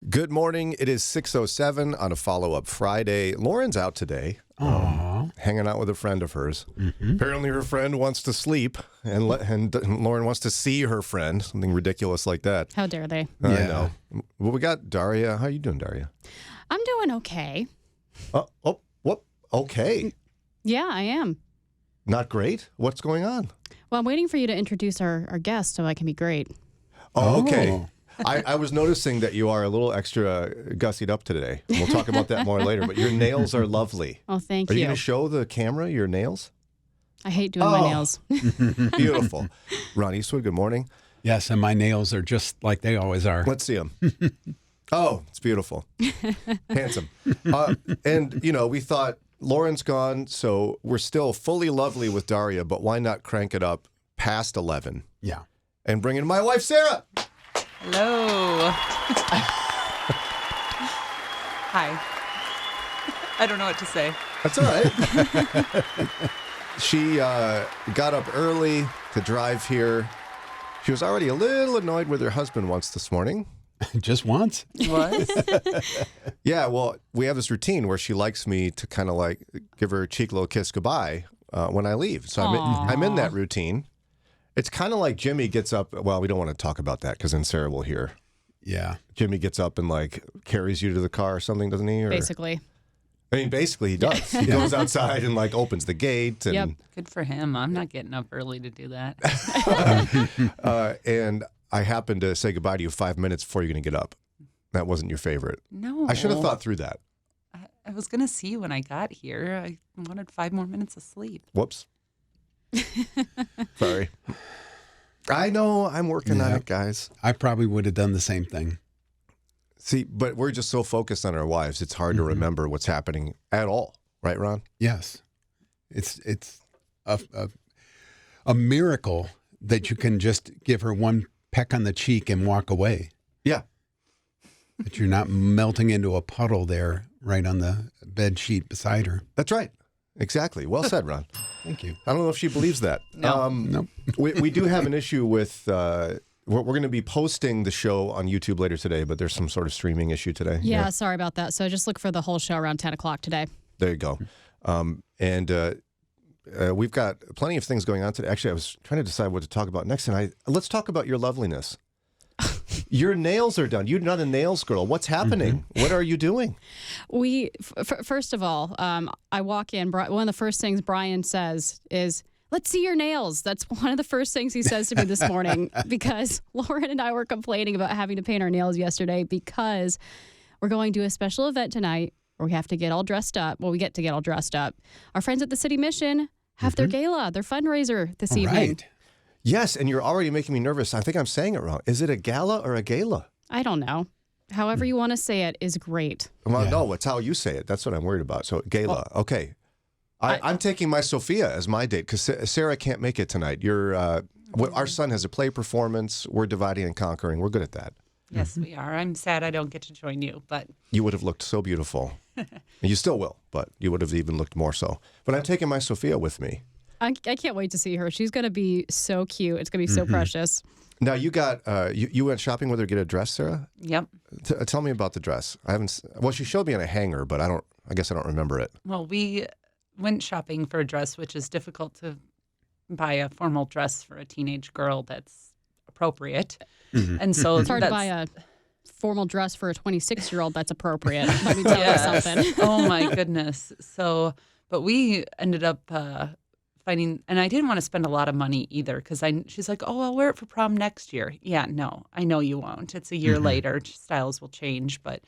Good morning. It is 6:07 on a follow-up Friday. Lauren's out today, hanging out with a friend of hers. Apparently her friend wants to sleep, and Lauren wants to see her friend, something ridiculous like that. How dare they? I know. Well, we got Daria. How you doing, Daria? I'm doing okay. What? Okay. Yeah, I am. Not great? What's going on? Well, I'm waiting for you to introduce our guest so I can be great. Oh, okay. I was noticing that you are a little extra gussied up today. We'll talk about that more later, but your nails are lovely. Oh, thank you. you. Are you going to show the camera your nails? I hate doing my nails. Beautiful. Ron Eastwood, good morning. Yes, and my nails are just like they always are. Let's see them. Oh, it's beautiful. Handsome. And, we thought Lauren's gone, so we're still fully lovely with Daria, but why not crank it up past 11? Yeah. And bring in my wife, Sara. Hello. Hi. I don't know what to say. That's all right. She got up early to drive here. She was already a little annoyed with her husband once this morning. Just once? What? Yeah, well, we have this routine where she likes me to kind of like give her a cheek little kiss goodbye when I leave. So I'm in that routine. It's kind of like Jimmy gets up. Well, we don't want to talk about that because then Sarah will hear. Yeah. Jimmy gets up and like carries you to the car or something, doesn't he? Or, Basically. I mean, basically he does. He goes outside and like opens the gate. And, Yep. Good for him. I'm not getting up early to do that. And I happened to say goodbye to you 5 minutes before you're going to get up. That wasn't your favorite. No. I should have thought through that. I was going to see you when I got here. I wanted 5 more minutes of sleep. Whoops. Sorry. I know. I'm working on it, guys. I probably would have done the same thing. See, but we're just so focused on our wives, it's hard to remember what's happening at all. Right, Ron? Yes. It's a miracle that you can just give her one peck on the cheek and walk away. Yeah. That you're not melting into a puddle there right on the bed sheet beside her. That's right. Exactly. Well said, Ron. Thank you. I don't know if she believes that. No. Nope. we do have an issue with, we're going to be posting the show on YouTube later today, but there's some sort of streaming issue today. Yeah, sorry about that. So just look for the whole show around 10 o'clock today. There you go. We've got plenty of things going on today. Actually, I was trying to decide what to talk about next, and let's talk about your loveliness. Your nails are done. You're not a nails girl. What's happening? What are you doing? First of all, I walk in. One of the first things Brian says is, "Let's see your nails." That's one of the first things he says to me this morning because Lauren and I were complaining about having to paint our nails yesterday because we're going to a special event tonight where we have to get all dressed up. Well, we get to get all dressed up. Our friends at the City Mission have their gala, their fundraiser this evening. Right. Yes, and you're already making me nervous. I think I'm saying it wrong. Is it a gala or a gala? I don't know. However you want to say it is great. Well, no, it's how you say it. That's what I'm worried about. So, gala. Okay. I'm taking my Sophia as my date because Sarah can't make it tonight. Our son has a play performance. We're dividing and conquering. We're good at that. Yes, we are. I'm sad I don't get to join you, but You would have looked so beautiful. You still will, but you would have even looked more so. But I'm taking my Sophia with me. I can't wait to see her. She's going to be so cute. It's going to be so precious. Now, you got you went shopping with her to get a dress, Sarah? yep. Tell me about the dress. I haven't. Well, she showed me on a hanger, but I guess I don't remember it. Well, we went shopping for a dress, which is difficult to buy a formal dress for a teenage girl that's appropriate. And so It's hard to buy a formal dress for a 26-year-old that's appropriate. Let me tell you something. Oh, my goodness. So, but we ended up finding, and I didn't want to spend a lot of money either because she's like, oh, I'll wear it for prom next year. Yeah, no, I know you won't. It's a year later. Styles will change. But,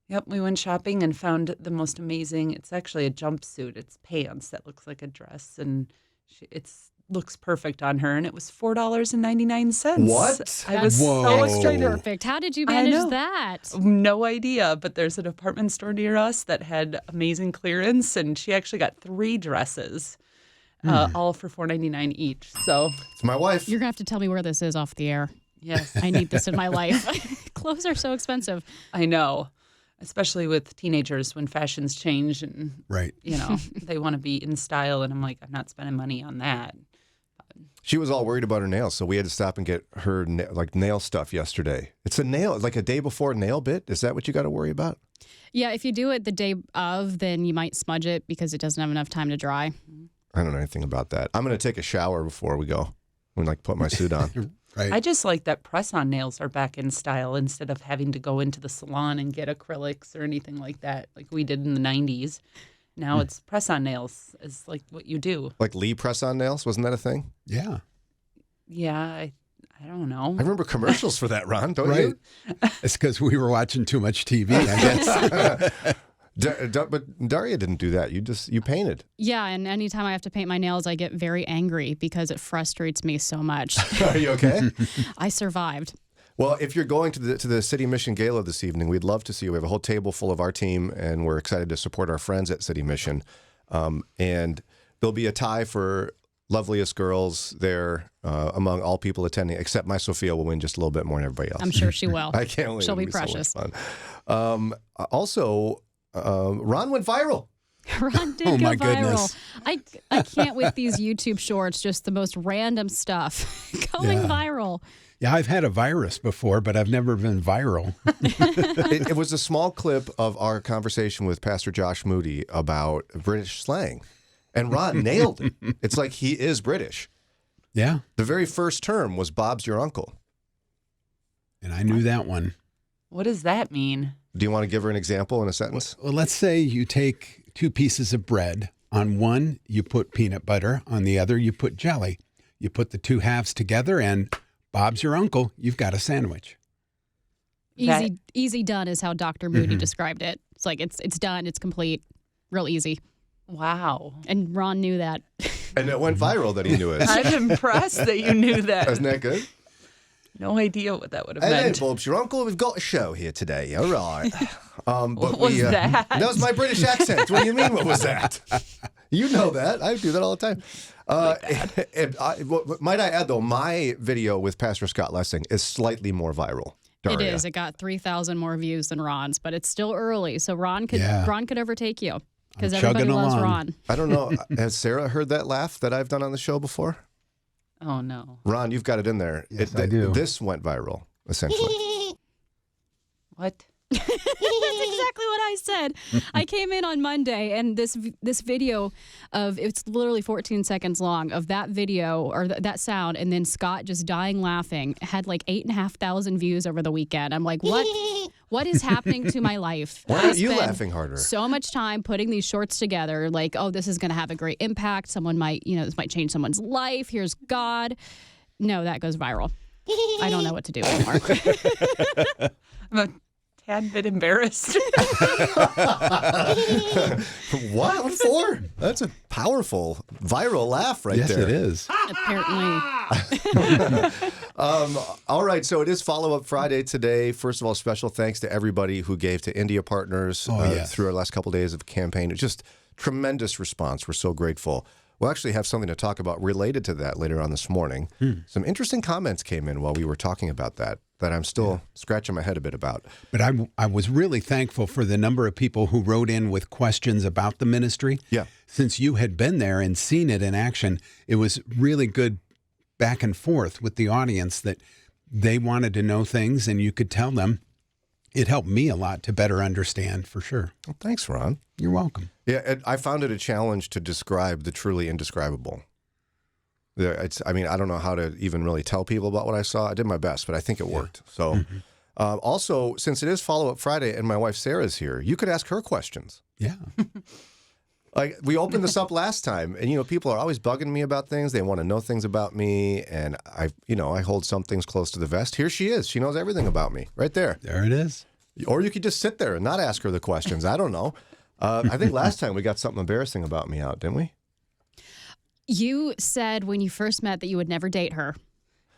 yep, we went shopping and found the most amazing, it's actually a jumpsuit. It's pants that looks like a dress, and it looks perfect on her, and it was $4.99. What? I was Whoa. so Extra excited. perfect. How did you I manage know. that? No idea, but there's a department store near us that had amazing clearance, and she actually got 3 dresses, all for $4.99 each. So, It's my wife. You're going to have to tell me where this is off the air. yes, I need this in my life. Clothes are so expensive. I know, especially with teenagers when fashions change and, Right. they want to be in style, and I'm like, I'm not spending money on that. She was all worried about her nails, so we had to stop and get her nail stuff yesterday. It's a nail, like a day before nail bit. Is that what you got to worry about? Yeah, if you do it the day of, then you might smudge it because it doesn't have enough time to dry. I don't know anything about that. I'm going to take a shower before we go. I'm going to put my suit on. Right. I just like that press-on nails are back in style instead of having to go into the salon and get acrylics or anything like that, like we did in the 90s. Now it's press-on nails is like what you do. Like Lee press-on nails, wasn't that a thing? Yeah. Yeah, I don't know. I remember commercials for that, Ron, don't Right. you? It's because we were watching too much TV, I guess. But Daria didn't do that. You painted. Yeah, and anytime I have to paint my nails, I get very angry because it frustrates me so much. Are you okay? I survived. Well, if you're going to the City Mission Gala this evening, we'd love to see you. We have a whole table full of our team, and we're excited to support our friends at City Mission. And there'll be a tie for loveliest girls there among all people attending, except my Sophia will win just a little bit more than everybody else. I'm sure she will. I can't wait. She'll It'll be so much precious. fun. Also, Ron went viral. Ron did Oh, go my viral. goodness. I can't with these YouTube shorts, just the most random stuff going Yeah. viral. Yeah, I've had a virus before, but I've never been viral. It was a small clip of our conversation with Pastor Josh Moody about British slang. And Ron nailed it. It's like he is British. Yeah, The very first term was Bob's your uncle. and I knew that one. What does that mean? Do you want to give her an example in a sentence? Well, let's say you take 2 pieces of bread. On one, you put peanut butter. On the other, you put jelly. You put the 2 halves together, and Bob's your uncle. You've got a sandwich. Easy done is how Dr. Moody described it. It's like it's done, it's complete, real easy. Wow. And Ron knew that. And it went viral that he knew it. I'm impressed that you knew that. Isn't that good? No idea what that would have Hey, meant. Bob's your uncle. We've got a show here today. All right. But What was that? That was my British accent. What do you mean? What was that? You know that. I do that all the time. Might I add, though, my video with Pastor Scott Lessing is slightly more viral. It Daria. is. It got 3,000 more views than Ron's, but it's still early. So Ron could overtake you because I'm everybody chugging loves along. Ron. I don't know. Has Sarah heard that laugh that I've done on the show before? Oh, no. Ron, you've got it in there. Yes, I do. This went viral, essentially. What? That's exactly what I said. I came in on Monday, and this video of it's literally 14 seconds long of that video or that sound, and then Scott just dying laughing had like 8,500 views over the weekend. I'm like, what is happening to my life? Why I aren't you spend laughing harder? So much time putting these shorts together, like, oh, this is going to have a great impact. Someone might, this might change someone's life. Here's God. No, that goes viral. I don't know what to do anymore. I'm a tad bit embarrassed. What for? That's a powerful viral laugh right Yes, there. it is. Apparently. All right, so it is Follow-Up Friday today. First of all, special thanks to everybody who gave to India Partners Yes. through our last couple days of campaign. It's just tremendous response. We're so grateful. We'll actually have something to talk about related to that later on this morning. Some interesting comments came in while we were talking about that I'm still scratching my head a bit about. But I was really thankful for the number of people who wrote in with questions about the ministry. Yeah. Since you had been there and seen it in action, it was really good back and forth with the audience that they wanted to know things and you could tell them. It helped me a lot to better understand, for sure. Well, thanks, Ron. You're welcome. Yeah, I found it a challenge to describe the truly indescribable. I don't know how to even really tell people about what I saw. I did my best, but I think it worked. So, also, since it is Follow-Up Friday and my wife Sarah's here, you could ask her questions. Yeah. Like we opened this up last time, and people are always bugging me about things. They want to know things about me, and I hold some things close to the vest. Here she is. She knows everything about me, right there. There it is. Or you could just sit there and not ask her the questions. I don't know. I think last time we got something embarrassing about me out, didn't we? You said when you first met that you would never date her.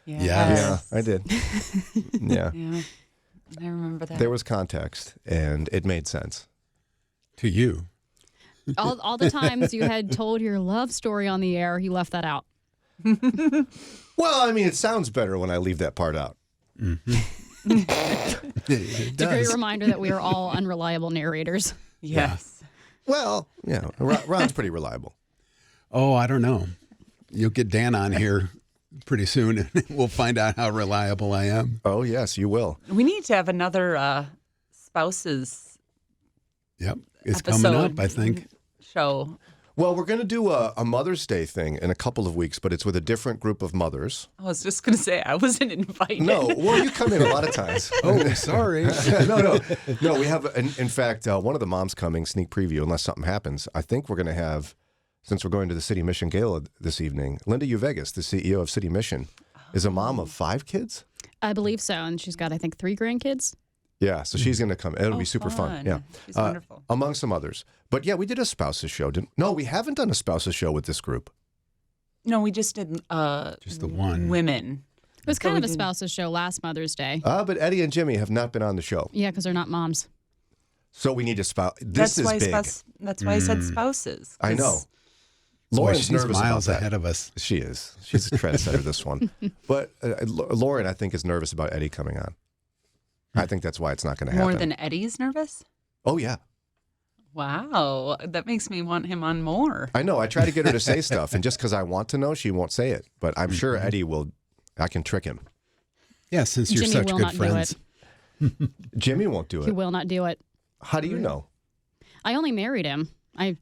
Yes. Yeah, I did. Yeah. Yeah. I remember that. There was context, and it made sense. To you. All the times you had told your love story on the air, you left that out. Well, I mean, it sounds better when I leave that part out. It It's a great does. reminder that we are all unreliable narrators. Yes. Well, Ron's pretty reliable. Oh, I don't know. You'll get Dan on here pretty soon, and we'll find out how reliable I am. Oh, yes, you will. We need to have another spouses Yep. It's episode coming up, I think. show. Well, we're going to do a Mother's Day thing in a couple of weeks, but it's with a different group of mothers. I was just going to say I wasn't invited. No, well, you come in a lot of times. Oh, sorry. No. We have, in fact, one of the moms coming, sneak preview, unless something happens. I think we're going to have, since we're going to the City Mission Gala this evening, Linda Uvegas, the CEO of City Mission, is a mom of 5 kids. I believe so. And she's got, I think, 3 grandkids. Yeah, so she's going to come. It'll be super fun. Yeah, She's wonderful. among some others. But yeah, we did a spouses show. No, we haven't done a spouses show with this group. No, we just did Just the one. women. It was kind we of a did- spouses show last Mother's Day. But Eddie and Jimmy have not been on the show. Yeah, because they're not moms. So we need to spouse. That's This why is big. That's why I said spouses. I know. 'cause Lauren's She's nervous miles about that. ahead of us. She is. She's a trendsetter, this one. But Lauren, I think, is nervous about Eddie coming on. I think that's why it's not going to happen. More than Eddie's nervous? Oh, yeah. Wow. That makes me want him on more. I know. I try to get her to say stuff, and just because I want to know, she won't say it. But I'm sure Eddie will. I can trick him. Yeah, since you're Jimmy such will good not do friends. Jimmy won't do He it. will not do it. How do you know? I only married him. I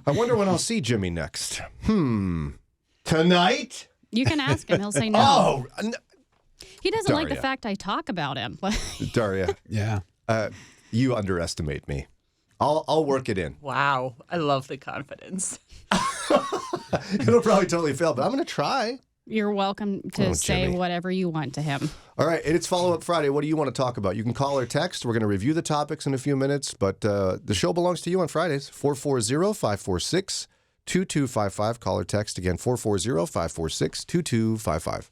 wonder when I'll see Jimmy next. Tonight? You can ask him. He'll say no. Oh, He doesn't like the Daria. fact I talk about him. Daria, Yeah. you underestimate me. I'll work it in. Wow. I love the confidence. It'll probably totally fail, but I'm going to try. You're welcome to Oh, say Jimmy. whatever you want to him. All right, and it's Follow-Up Friday. What do you want to talk about? You can call or text. We're going to review the topics in a few minutes, but the show belongs to you on Fridays. 440-546-2255. Call or text again, 440-546-2255.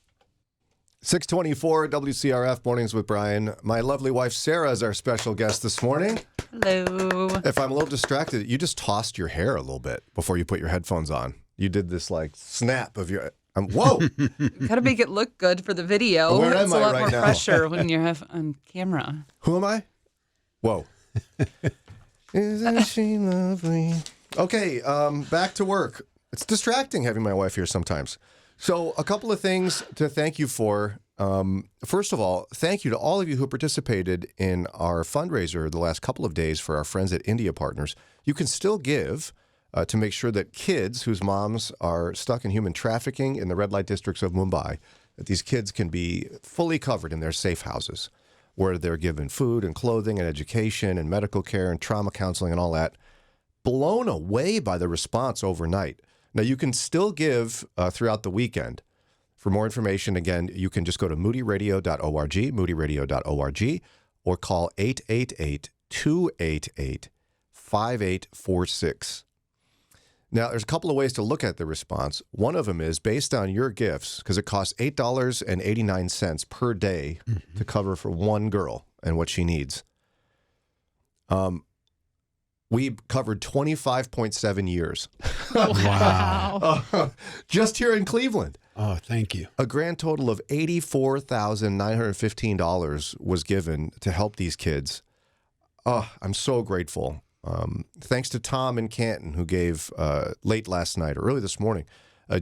624 WCRF Mornings with Brian. My lovely wife, Sara, is our special guest this morning. Hello. If I'm a little distracted, you just tossed your hair a little bit before you put your headphones on. You did this like snap of your... whoa! Got to make it look good for the video. Where am it's I a lot right more now? pressure when you have on camera. Who am I? Whoa. Isn't she lovely? Okay, back to work. It's distracting having my wife here sometimes. So a couple of things to thank you for. First of all, thank you to all of you who participated in our fundraiser the last couple of days for our friends at India Partners. You can still give to make sure that kids whose moms are stuck in human trafficking in the red light districts of Mumbai, that these kids can be fully covered in their safe houses, where they're given food and clothing and education and medical care and trauma counseling and all that. Blown away by the response overnight. Now, you can still give throughout the weekend. For more information, again, you can just go to moodyradio.org, moodyradio.org, or call 888-288-5846. Now, there's a couple of ways to look at the response. One of them is based on your gifts, because it costs $8.89 per day to cover for one girl and what she needs. We covered 25.7 years. Wow. Just here in Cleveland. Oh, thank you. A grand total of $84,915 was given to help these kids. Oh, I'm so grateful. Thanks to Tom in Canton, who gave late last night or early this morning.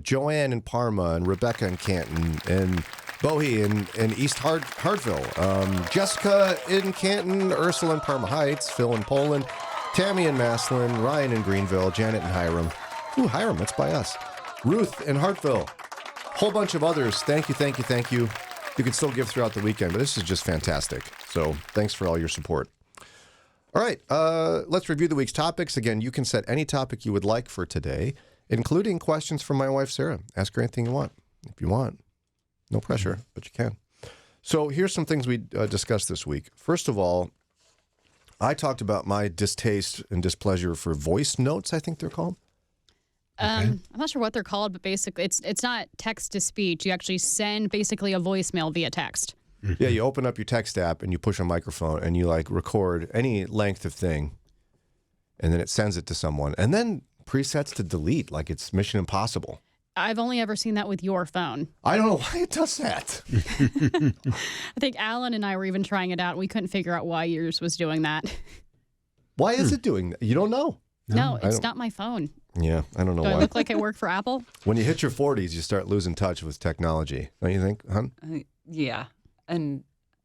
Joanne in Parma and Rebecca in Canton and Bowie in East Hartville. Jessica in Canton, Ursula in Parma Heights, Phil in Poland, Tammy in Maslin, Ryan in Greenville, Janet in Hiram. Ooh, Hiram, that's by us. Ruth in Hartville. Whole bunch of others. Thank you, thank you, thank you. You can still give throughout the weekend, but this is just fantastic. So thanks for all your support. All right, let's review the week's topics. Again, you can set any topic you would like for today, including questions from my wife, Sara. Ask her anything you want, if you want. No pressure, but you can. So here's some things we discussed this week. First of all, I talked about my distaste and displeasure for voice notes, I think they're called. I'm not sure what they're called, but basically it's not text to speech. You actually send basically a voicemail via text. Yeah, you open up your text app and you push a microphone and you like record any length of thing, and then it sends it to someone, and then presets to delete like it's Mission Impossible. I've only ever seen that with your phone. I don't know why it does that. I think Alan and I were even trying it out. We couldn't figure out why yours was doing that. Why is it doing that? You don't know. No, I it's don't- not my phone. Yeah, I don't know Do I why. look like I work for Apple? When you hit your 40s, you start losing touch with technology. Don't you think, hon? Yeah, and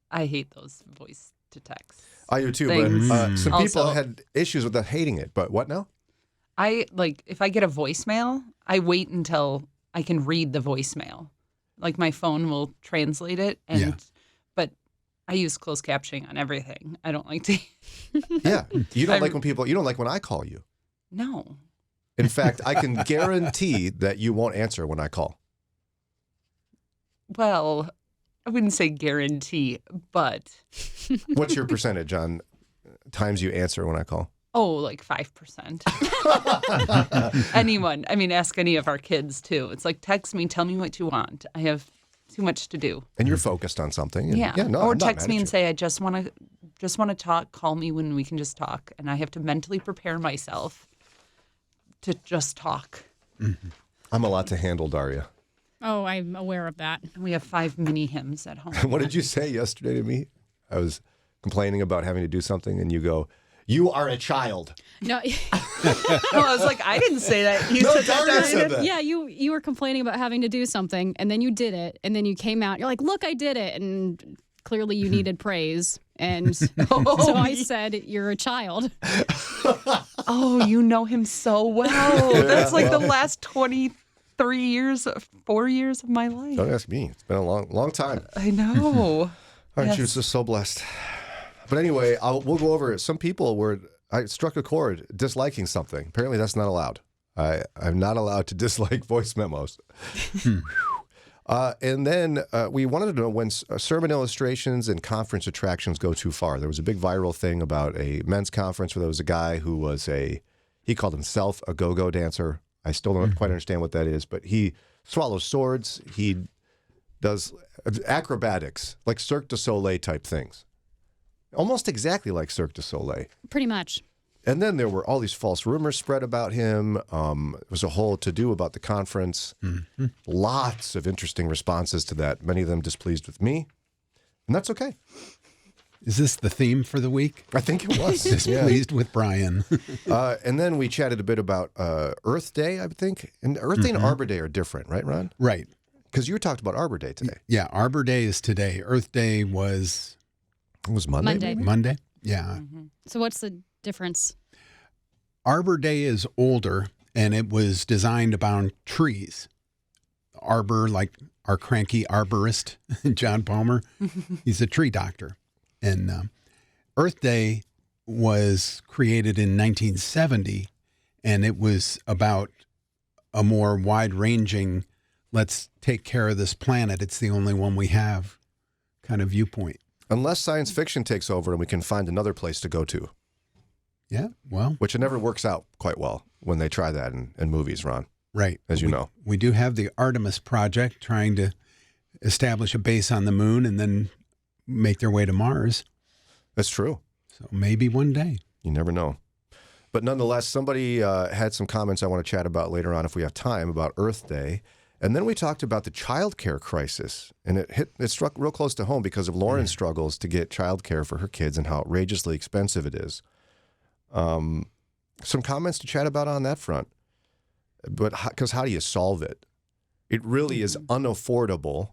I hate those voice to text. I do too, things. but some people Also- had issues with that, hating it. But what now? If I get a voicemail, I wait until I can read the voicemail. Like my phone will translate it, but I use closed captioning on everything. I don't like to. Yeah, you don't like when people. You don't like when I call you. No. In fact, I can guarantee that you won't answer when I call. Well, I wouldn't say guarantee, but What's your percentage on times you answer when I call? like 5%. Anyone. I mean, ask any of our kids too. It's like, text me, tell me what you want. I have too much to do. And you're focused on something. And, Yeah. no, Or I'm not text mad me at and you. say, I just want to talk. Call me when we can just talk. And I have to mentally prepare myself to just talk. I'm a lot to handle, Daria. Oh, I'm aware of that. And we have 5 mini hymns at home. What did you say yesterday to me? I was complaining about having to do something, and you go, "You are a child." No, I was like, I didn't say that. You No, said that. Daria said that. yeah, you were complaining about having to do something, and then you did it, and then you came out. You're like, "Look, I did it," and clearly you needed praise, and so I said, "You're a child." Oh, you know him so well. That's like the last 23 years, 4 years of my life. Don't ask me. It's been a long time. I know. Aren't you Yes. just so blessed? But anyway, we'll go over it. Some people I struck a chord disliking something. Apparently that's not allowed. I'm not allowed to dislike voice memos. And then we wanted to know when sermon illustrations and conference attractions go too far. There was a big viral thing about a men's conference where there was a guy who was he called himself a go-go dancer. I still don't quite understand what that is, but he swallows swords. He does acrobatics, like Cirque du Soleil type things. Almost exactly like Cirque du Soleil. Pretty much. And then there were all these false rumors spread about him. It was a whole to-do about the conference. Lots of interesting responses to that, many of them displeased with me. And that's okay. Is this the theme for the week? I think it was. Displeased with Brian. And then we chatted a bit about Earth Day, I think. And Earth Day and Arbor Day are different, right, Ron? Right. Because you talked about Arbor Day today. Yeah, Arbor Day is today. Earth Day was It was Monday. Monday. maybe? Monday. Yeah. So what's the difference? Arbor Day is older, and it was designed about trees. Arbor, like our cranky arborist, John Palmer, he's a tree doctor. And Earth Day was created in 1970, and it was about a more wide-ranging, let's take care of this planet, it's the only one we have kind of viewpoint. Unless science fiction takes over and we can find another place to go to, Yeah, well, which it never works out quite well when they try that in movies, Ron, right. as you know. We do have the Artemis project trying to establish a base on the moon and then make their way to Mars. That's true. So maybe one day. You never know. But nonetheless, somebody had some comments I want to chat about later on if we have time about Earth Day. And then we talked about the childcare crisis. And it struck real close to home because of Lauren's struggles to get childcare for her kids and how outrageously expensive it is. Some comments to chat about on that front. But because how do you solve it? It really is unaffordable.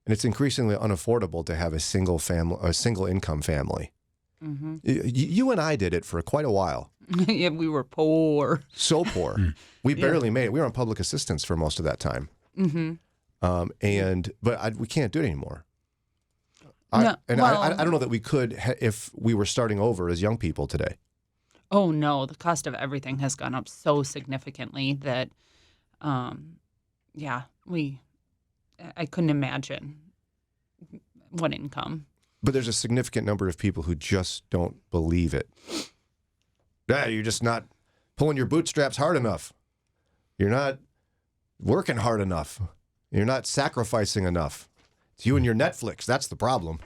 And it's increasingly unaffordable to have a single income family. You and I did it for quite a while. Yeah, we were poor. So poor. We barely made it. We were on public assistance for most of that time. But we can't do it anymore. I don't know that we could if we were starting over as young people today. Oh, no. The cost of everything has gone up so significantly that, I couldn't imagine what income. But there's a significant number of people who just don't believe it. Yeah, you're just not pulling your bootstraps hard enough. You're not working hard enough. You're not sacrificing enough. It's you and your Netflix. That's the problem.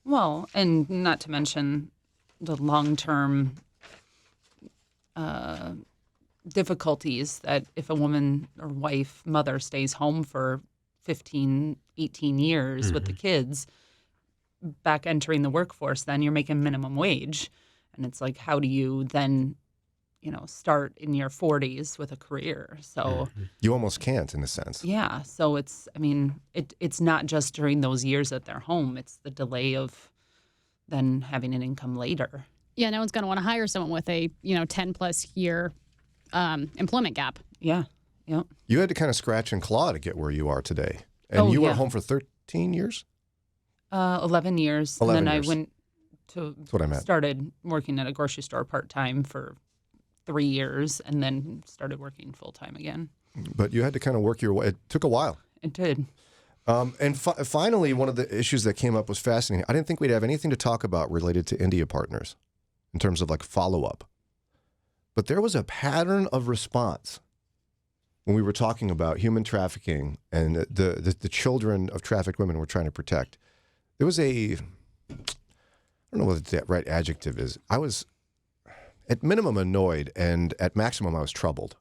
Well, and not to mention the long-term difficulties that if a woman or wife, mother stays home for 15, 18 years with the kids, back entering the workforce, then you're making minimum wage. And it's like, how do you then start in your 40s with a career. So You almost can't, in a sense. yeah, so it's not just during those years that they're home. It's the delay of then having an income later. Yeah, no one's going to want to hire someone with a 10+ year employment gap. Yeah, yep. You had to kind of scratch and claw to get where you are today. And you were home for 13 years? 11 years. 11 and then years. I went to That's what I meant. started working at a grocery store part-time for 3 years and then started working full-time again. But you had to kind of work your way. It took a while. It did. And finally, one of the issues that came up was fascinating. I didn't think we'd have anything to talk about related to India partners in terms of like follow-up. But there was a pattern of response when we were talking about human trafficking and the children of trafficked women we're trying to protect. There was I don't know what the right adjective is. I was at minimum annoyed, and at maximum I was troubled.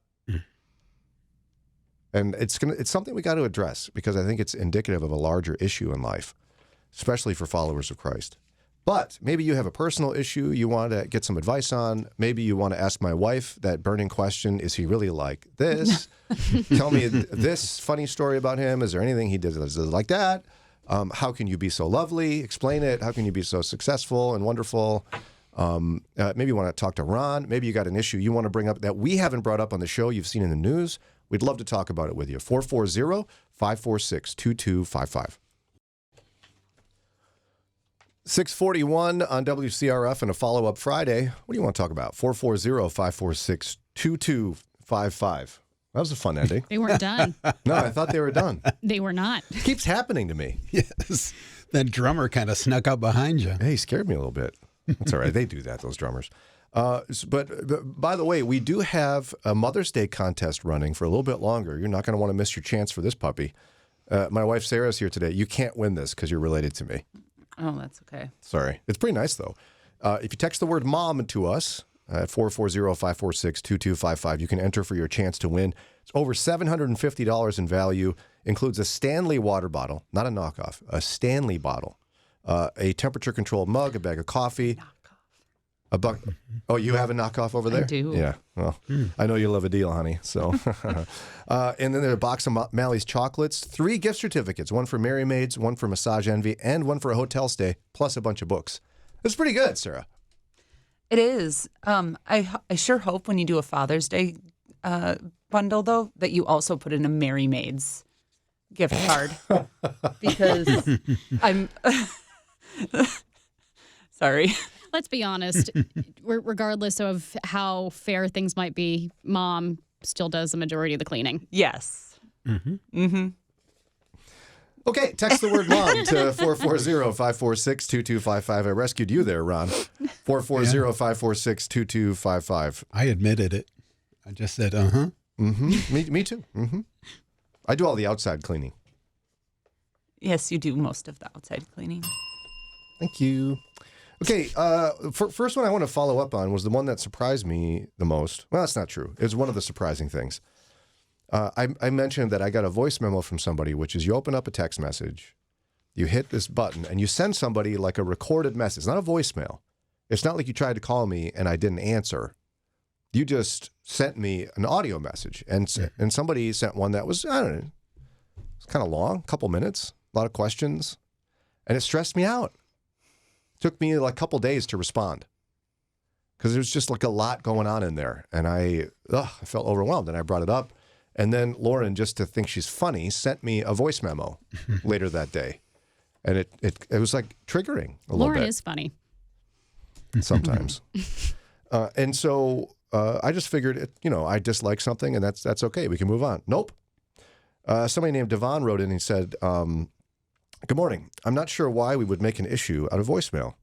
And it's something we got to address because I think it's indicative of a larger issue in life, especially for followers of Christ. But maybe you have a personal issue you want to get some advice on. Maybe you want to ask my wife that burning question, is he really like this? Tell me this funny story about him. Is there anything he does like that? How can you be so lovely? Explain it. How can you be so successful and wonderful? Maybe you want to talk to Ron. Maybe you got an issue you want to bring up that we haven't brought up on the show you've seen in the news. We'd love to talk about it with you. 440-546-2255. 641 on WCRF and a follow-up Friday. What do you want to talk about? 440-546-2255. That was a fun ending. They weren't done. No, I thought they were done. They were not. It keeps happening to me. Yes. That drummer kind of snuck up behind you. Hey, he scared me a little bit. That's all right. They do that, those drummers. But by the way, we do have a Mother's Day contest running for a little bit longer. You're not going to want to miss your chance for this puppy. My wife Sarah's here today. You can't win this because you're related to me. Oh, that's okay. Sorry. It's pretty nice, though. If you text the word mom to us at 440-546-2255, you can enter for your chance to win. It's over $750 in value. Includes a Stanley water bottle, not a knockoff, a Stanley bottle, a temperature-controlled mug, a bag of coffee. A buck. Oh, you have a knockoff over there? I do. Yeah. Well, I know you love a deal, honey. So, and then there's a box of Mally's chocolates, 3 gift certificates, one for Merry Maids, one for Massage Envy, and one for a hotel stay, plus a bunch of books. It's pretty good, Sarah. It is. I sure hope when you do a Father's Day bundle, though, that you also put in a Merry Maids gift card because I'm sorry. Let's be honest. Regardless of how fair things might be, Mom still does the majority of the cleaning. Yes. Okay, text the word mom to 440-546-2255. I rescued you there, Ron. 440-546-2255. I admitted it. I just said, Me too. I do all the outside cleaning. Yes, you do most of the outside cleaning. Thank you. Okay, first one I want to follow up on was the one that surprised me the most. Well, that's not true. It was one of the surprising things. I mentioned that I got a voice memo from somebody, which is you open up a text message, you hit this button, and you send somebody like a recorded message, not a voicemail. It's not like you tried to call me and I didn't answer. You just sent me an audio message, and somebody sent one that was, I don't know, it's kind of long, a couple minutes, a lot of questions, and it stressed me out. Took me like a couple days to respond because there was just like a lot going on in there. And I felt overwhelmed and I brought it up. And then Lauren, just to think she's funny, sent me a voice memo later that day. And it was like triggering a little bit. Lauren is funny. Sometimes. And so I just figured, I dislike something and that's okay. We can move on. Nope. Somebody named Devon wrote in and he said, good morning. I'm not sure why we would make an issue out of voicemail.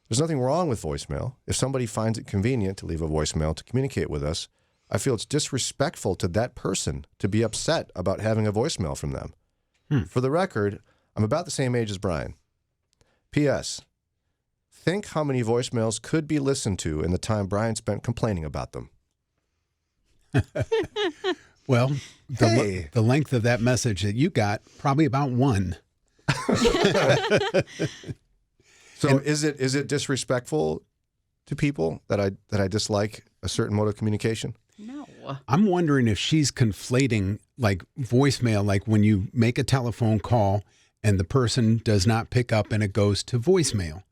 There's nothing wrong with voicemail. If somebody finds it convenient to leave a voicemail to communicate with us, I feel it's disrespectful to that person to be upset about having a voicemail from them. For the record, I'm about the same age as Brian. P.S. Think how many voicemails could be listened to in the time Brian spent complaining about them. well, the length of that message that you got, probably about 1. So is it disrespectful to people that I dislike a certain mode of communication? No. I'm wondering if she's conflating like voicemail, like when you make a telephone call and the person does not pick up and it goes to voicemail.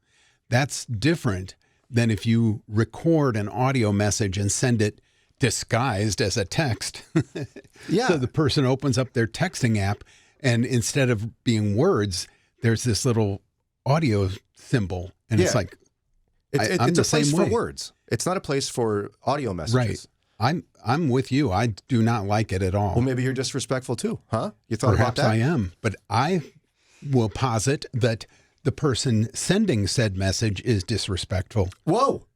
That's different than if you record an audio message and send it disguised as a text. Yeah. So the person opens up their texting app and instead of being words, there's this little audio symbol. And it's like, I'm it's the a place same for way. words. It's not a place for audio messages. Right. I'm with you. I do not like it at all. Well, maybe you're disrespectful too, huh? You thought Perhaps about that? I am, but I will posit that the person sending said message is disrespectful. Whoa.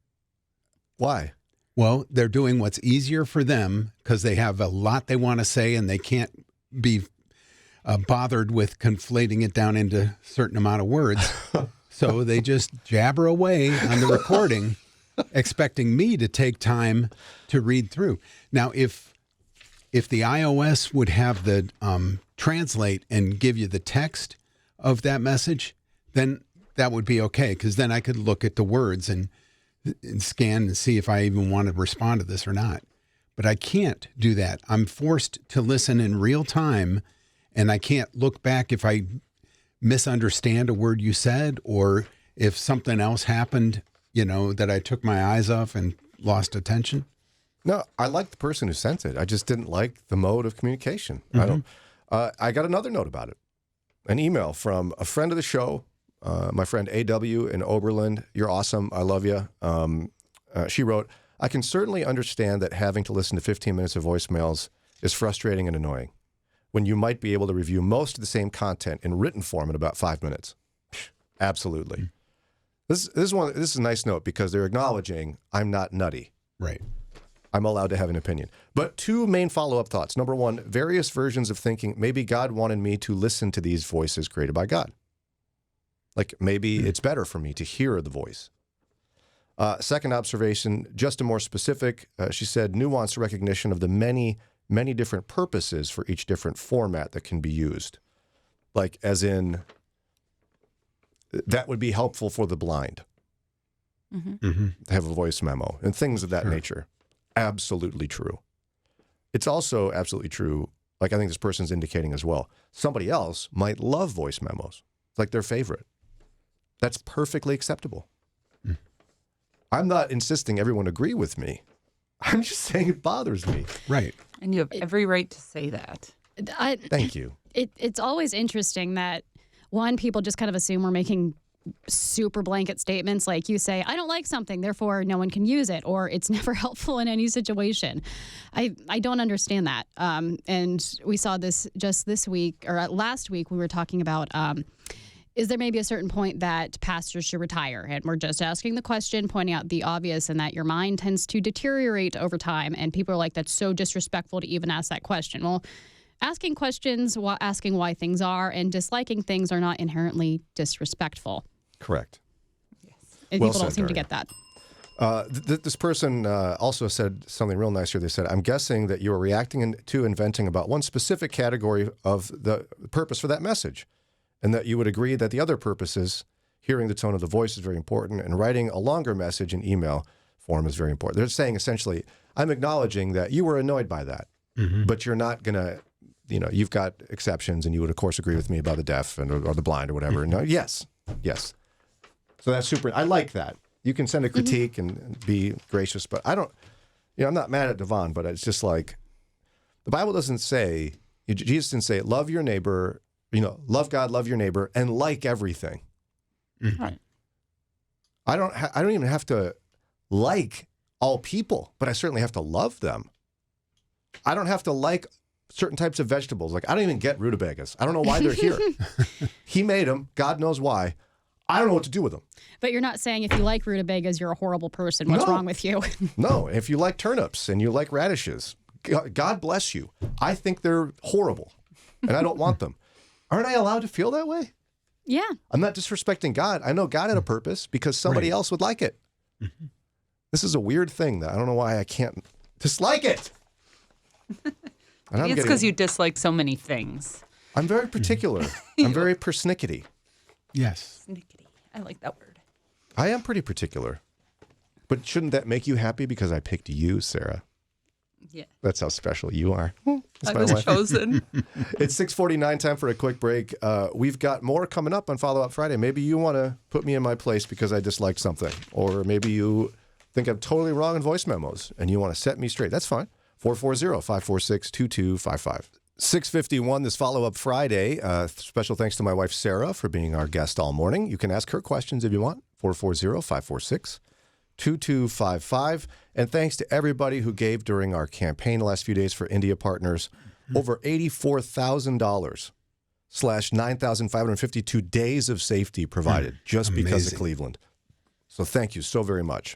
Why? Well, they're doing what's easier for them because they have a lot they want to say and they can't be bothered with conflating it down into a certain amount of words. So they just jabber away on the recording, expecting me to take time to read through. Now, if the iOS would have the translate and give you the text of that message, then that would be okay, because then I could look at the words and scan and see if I even want to respond to this or not. But I can't do that. I'm forced to listen in real time, and I can't look back if I misunderstand a word you said or if something else happened, that I took my eyes off and lost attention. No, I like the person who sent it. I just didn't like the mode of communication. Mm-hmm. I got another note about it. An email from a friend of the show, my friend AW in Oberlin. You're awesome. I love you. She wrote, I can certainly understand that having to listen to 15 minutes of voicemails is frustrating and annoying when you might be able to review most of the same content in written form in about 5 minutes. Absolutely. This is a nice note because they're acknowledging I'm not nutty. Right. I'm allowed to have an opinion. But two main follow-up thoughts. Number one, various versions of thinking, maybe God wanted me to listen to these voices created by God. Like maybe it's better for me to hear the voice. Second observation, just a more specific, she said, nuanced recognition of the many, many different purposes for each different format that can be used. Like as in, that would be helpful for the blind to have a voice memo and things of that nature. Absolutely true. It's also absolutely true, like I think this person's indicating as well, somebody else might love voice memos. It's like their favorite. That's perfectly acceptable. I'm not insisting everyone agree with me. I'm just saying it bothers me. Right. And you have every right to say that. Thank you. It's always interesting that, one, people just kind of assume we're making super blanket statements like you say, I don't like something, therefore no one can use it, or it's never helpful in any situation. I don't understand that. And we saw this just this week, or last week, we were talking about, is there maybe a certain point that pastors should retire? And we're just asking the question, pointing out the obvious, and that your mind tends to deteriorate over time. And people are like, that's so disrespectful to even ask that question. Well, asking questions, asking why things are, and disliking things are not inherently disrespectful. Correct. Yes. And Well people don't said, seem to Daria. get that. This person also said something real nice here. They said, I'm guessing that you are reacting to and venting about one specific category of the purpose for that message, and that you would agree that the other purposes, hearing the tone of the voice is very important, and writing a longer message in email form is very important. They're saying essentially, I'm acknowledging that you were annoyed by that, but you're not going to, you've got exceptions, and you would, of course, agree with me about the deaf or the blind or whatever. No, yes. So that's super. I like that. You can send a critique and be gracious, but I don't, I'm not mad at Devon, but it's just like, the Bible doesn't say, Jesus didn't say, love your neighbor, love God, love your neighbor, and like everything. Right. I don't even have to like all people, but I certainly have to love them. I don't have to like certain types of vegetables. Like, I don't even get rutabagas. I don't know why they're here. He made them. God knows why. I don't know what to do with them. But you're not saying if you like rutabagas, you're a horrible person. What's No. wrong with you? No, if you like turnips and you like radishes, God bless you. I think they're horrible, and I don't want them. Aren't I allowed to feel that way? Yeah. I'm not disrespecting God. I know God had a purpose because somebody else would like it. This is a weird thing that I don't know why I can't dislike it. And It's because you dislike so many things. I'm very particular. I'm very persnickety. Yes. Snickety. I like that word. I am pretty particular. But shouldn't that make you happy because I picked you, Sarah? Yeah. That's how special you are. I was chosen. It's 6:49, time for a quick break. We've got more coming up on Follow Up Friday. Maybe you want to put me in my place because I disliked something. Or maybe you think I'm totally wrong in voice memos and you want to set me straight. That's fine. 440-546-2255. 6:51, this Follow Up Friday. Special thanks to my wife, Sara, for being our guest all morning. You can ask her questions if you want. 440-546-2255. And thanks to everybody who gave during our campaign the last few days for India Partners. Over $84,000 / 9,552 days of safety provided just because of Cleveland. So thank you so very much.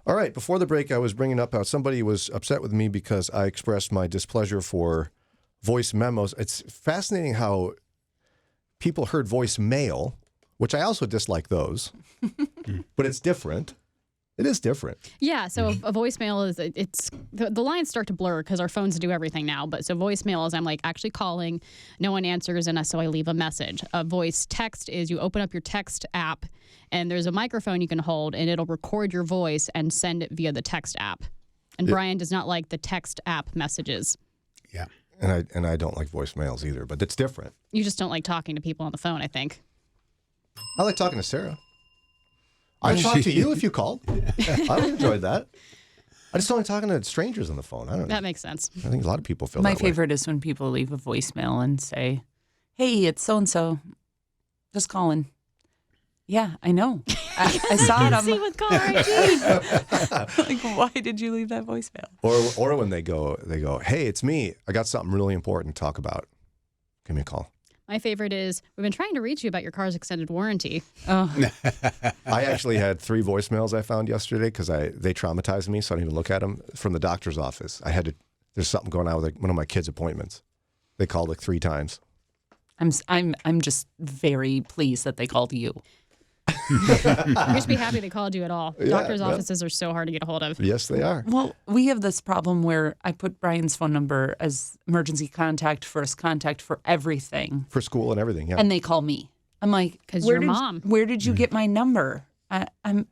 All right, before the break, I was bringing up how somebody was upset with me because I expressed my displeasure for voice memos. It's fascinating how people heard voicemail, which I also dislike those, but it's different. It is different. Yeah, so a voicemail is, the lines start to blur because our phones do everything now. But so voicemail is I'm like actually calling, no one answers, and so I leave a message. A voice text is you open up your text app, and there's a microphone you can hold, and it'll record your voice and send it via the text app. And Brian does not like the text app messages. Yeah. And I don't like voicemails either, but it's different. You just don't like talking to people on the phone, I think. I like talking to Sarah. I'd talk to you if you called. I would enjoy that. I just don't like talking to strangers on the phone. I don't know. That makes sense. I think a lot of people feel My that way. favorite is when people leave a voicemail and say, "Hey, it's so-and-so. Just calling." Yeah, I know. I saw it on See with caller ID. like, why did you leave that voicemail? Or when they go, "Hey, it's me. I got something really important to talk about. Give me a call." My favorite is, we've been trying to reach you about your car's extended warranty. Oh, I actually had 3 voicemails I found yesterday because they traumatized me, so I didn't even look at them, from the doctor's office. There's something going on with one of my kids' appointments. They called 3 times. I'm just very pleased that they called you. You should be happy they called you at all. Doctors' offices are so hard to get a hold of. Yes, they are. Well, we have this problem where I put Brian's phone number as emergency contact, first contact for everything. For school and everything, yeah. And they call me. I'm like, 'Cause you're mom. Where did you get my number? I'm.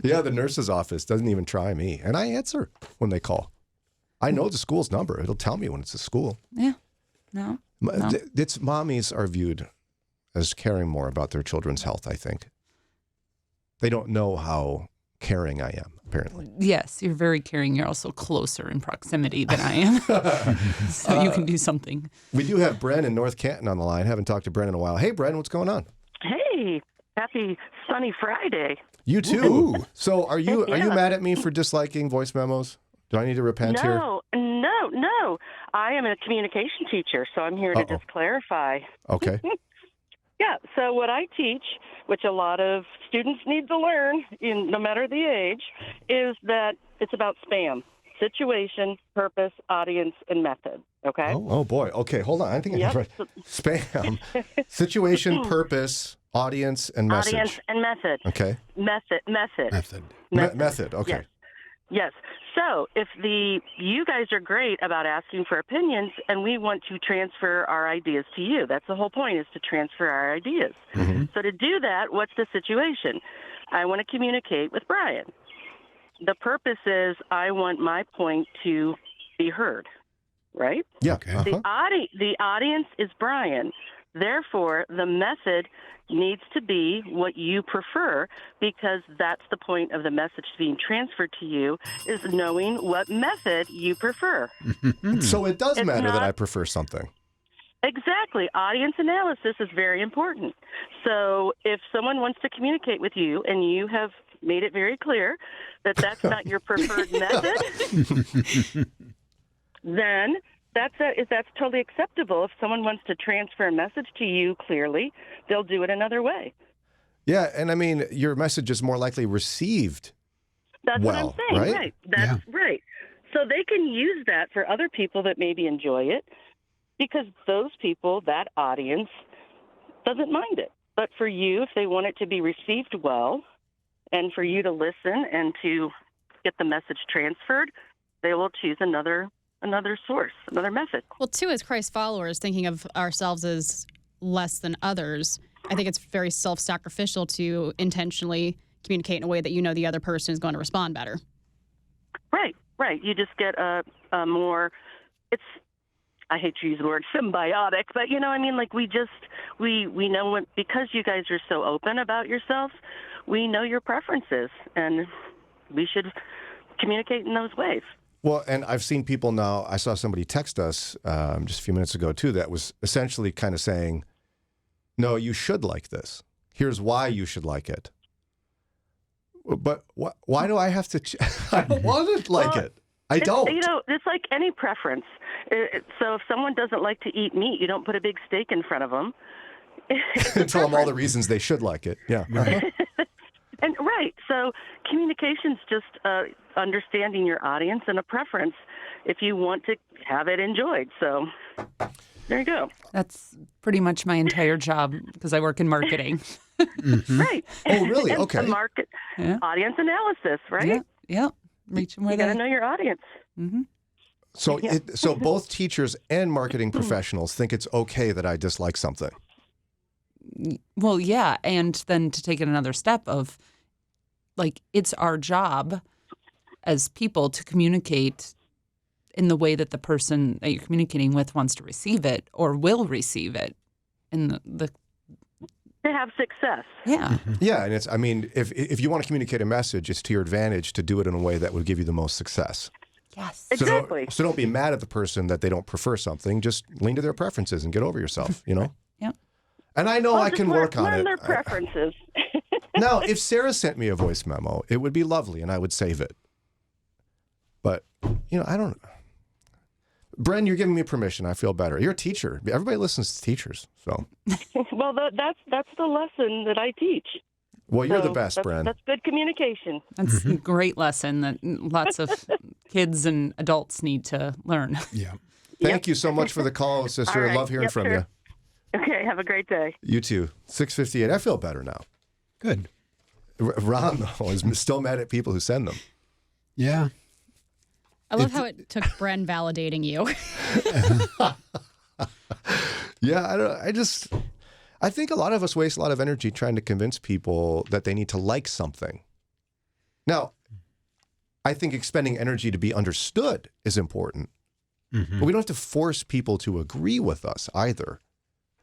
Yeah, the nurse's office doesn't even try me. And I answer when they call. I know the school's number. It'll tell me when it's a school. Yeah. No. It's mommies are viewed as caring more about their children's health, I think. They don't know how caring I am, apparently. Yes, you're very caring. You're also closer in proximity than I am. So you can do something. We do have Bren in North Canton on the line. Haven't talked to Bren in a while. Hey, Bren, what's going on? Hey, happy sunny Friday. You too. Ooh. So are you mad at me for disliking voice memos? Do I need to repent here? No. I am a communication teacher, so I'm here to just clarify. Okay. Yeah, so what I teach, which a lot of students need to learn, no matter the age, is that it's about SPAM: situation, purpose, audience, and method. Okay? Oh boy. Okay, hold on. I think I have right. SPAM. Situation, purpose, audience, and message. Audience and method. Okay. Method. Method. Okay. Yes. So if you guys are great about asking for opinions, and we want to transfer our ideas to you. That's the whole point, is to transfer our ideas. Mm-hmm. So to do that, what's the situation? I want to communicate with Brian. The purpose is I want my point to be heard, right? Yeah. Okay. Uh-huh. The audience is Brian. Therefore, the method needs to be what you prefer, because that's the point of the message being transferred to you, is knowing what method you prefer. So it does matter that not- I prefer something. Exactly. Audience analysis is very important. So if someone wants to communicate with you and you have made it very clear that that's not your preferred method, then that's totally acceptable. If someone wants to transfer a message to you clearly, they'll do it another way. Yeah, and I mean, your message is more likely received. That's what I'm well, saying. right? That's right. So they can use that for other people that maybe enjoy it, because those people, that audience, doesn't mind it. But for you, if they want it to be received well, and for you to listen and to get the message transferred, they will choose another source, another method. Well, too, as Christ followers, thinking of ourselves as less than others, I think it's very self-sacrificial to intentionally communicate in a way that you know the other person is going to respond better. Right. You just get a more, I hate to use the word symbiotic, but you know, I mean, like we know because you guys are so open about yourselves, we know your preferences, and we should communicate in those ways. Well, and I've seen people now, I saw somebody text us just a few minutes ago too, that was essentially kind of saying, no, you should like this. Here's why you should like it. But why do I have to? I don't want to like it. I don't. You know, it's like any preference. So if someone doesn't like to eat meat, you don't put a big steak in front of them. Tell them all the reasons they should like it. Yeah. And right. So communication's just understanding your audience and a preference if you want to have it enjoyed. So there you go. That's pretty much my entire job because I work in marketing. Right. Oh, really? And Okay. the market audience analysis, right? Yeah. Reaching where You got to know your audience. Mm-hmm. So, so both teachers and marketing professionals think it's okay that I dislike something. Well, yeah, and then to take it another step of, like, it's our job as people to communicate in the way that the person that you're communicating with wants to receive it or will receive it in the To have success. yeah. Yeah, and it's. I mean, if you want to communicate a message, it's to your advantage to do it in a way that would give you the most success. Yes. Exactly. So don't be mad at the person that they don't prefer something. Just lean to their preferences and get over yourself. You know. Yep. And I know I can work on learn it. their preferences. Now, if Sarah sent me a voice memo, it would be lovely, and I would save it. But you know, I don't. Bren, you're giving me permission. I feel better. You're a teacher. Everybody listens to teachers, so. Well, that's the lesson that I teach. Well, you're the So best, Bren. That's good communication. That's a great lesson that lots of kids and adults need to learn. Yeah. Thank you so much for the call, sister. All right. Love hearing Yep, from sure. you. Okay, have a great day. You too. 6:58. I feel better now. Good. Ron, though, is still mad at people who send them. Yeah. I love how it took Bren validating you. Yeah, I don't. I think a lot of us waste a lot of energy trying to convince people that they need to like something. Now, I think expending energy to be understood is important, but we don't have to force people to agree with us either.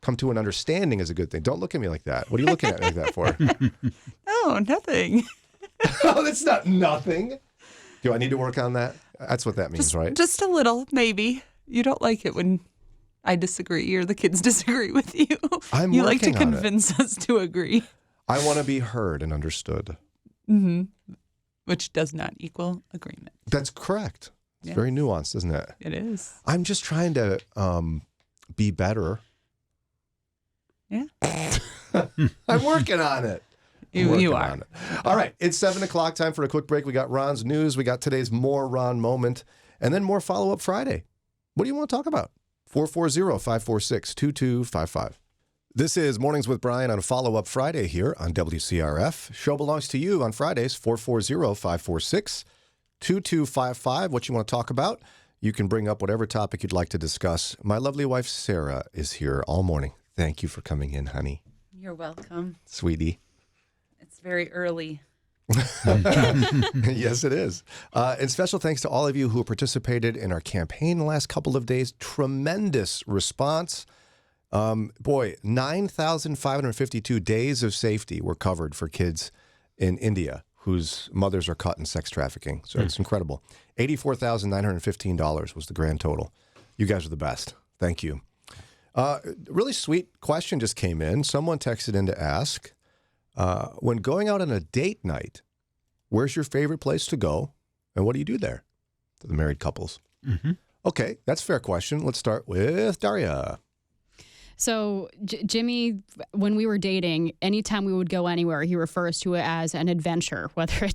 Come to an understanding is a good thing. Don't look at me like that. What are you looking at me like that for? Oh, nothing. Oh, that's not nothing. Do I need to work on that? That's what that means, right? Just a little, maybe. You don't like it when I disagree or the kids disagree with you. I'm you like to working on it. convince us to agree. I want to be heard and understood. Which does not equal agreement. That's correct. It's Yeah. very nuanced, isn't it? It is. I'm just trying to be better. Yeah. I'm working on it. You Working are. on it. All right. It's 7 o'clock. Time for a quick break. We got Ron's news. We got today's More Ron moment. And then more Follow-Up Friday. What do you want to talk about? 440-546-2255. This is Mornings with Brian on Follow-Up Friday here on WCRF. Show belongs to you on Fridays, 440-546-2255. What you want to talk about? You can bring up whatever topic you'd like to discuss. My lovely wife, Sara, is here all morning. Thank you for coming in, honey. You're welcome. Sweetie. It's very early. Yes, it is. And special thanks to all of you who participated in our campaign the last couple of days. Tremendous response. 9,552 days of safety were covered for kids in India whose mothers are caught in sex trafficking. So it's incredible. $84,915 was the grand total. You guys are the best. Thank you. Really sweet question just came in. Someone texted in to ask, when going out on a date night, where's your favorite place to go and what do you do there? To the married couples. Okay, that's a fair question. Let's start with Daria. So Jimmy, when we were dating, anytime we would go anywhere, he refers to it as an adventure. Whether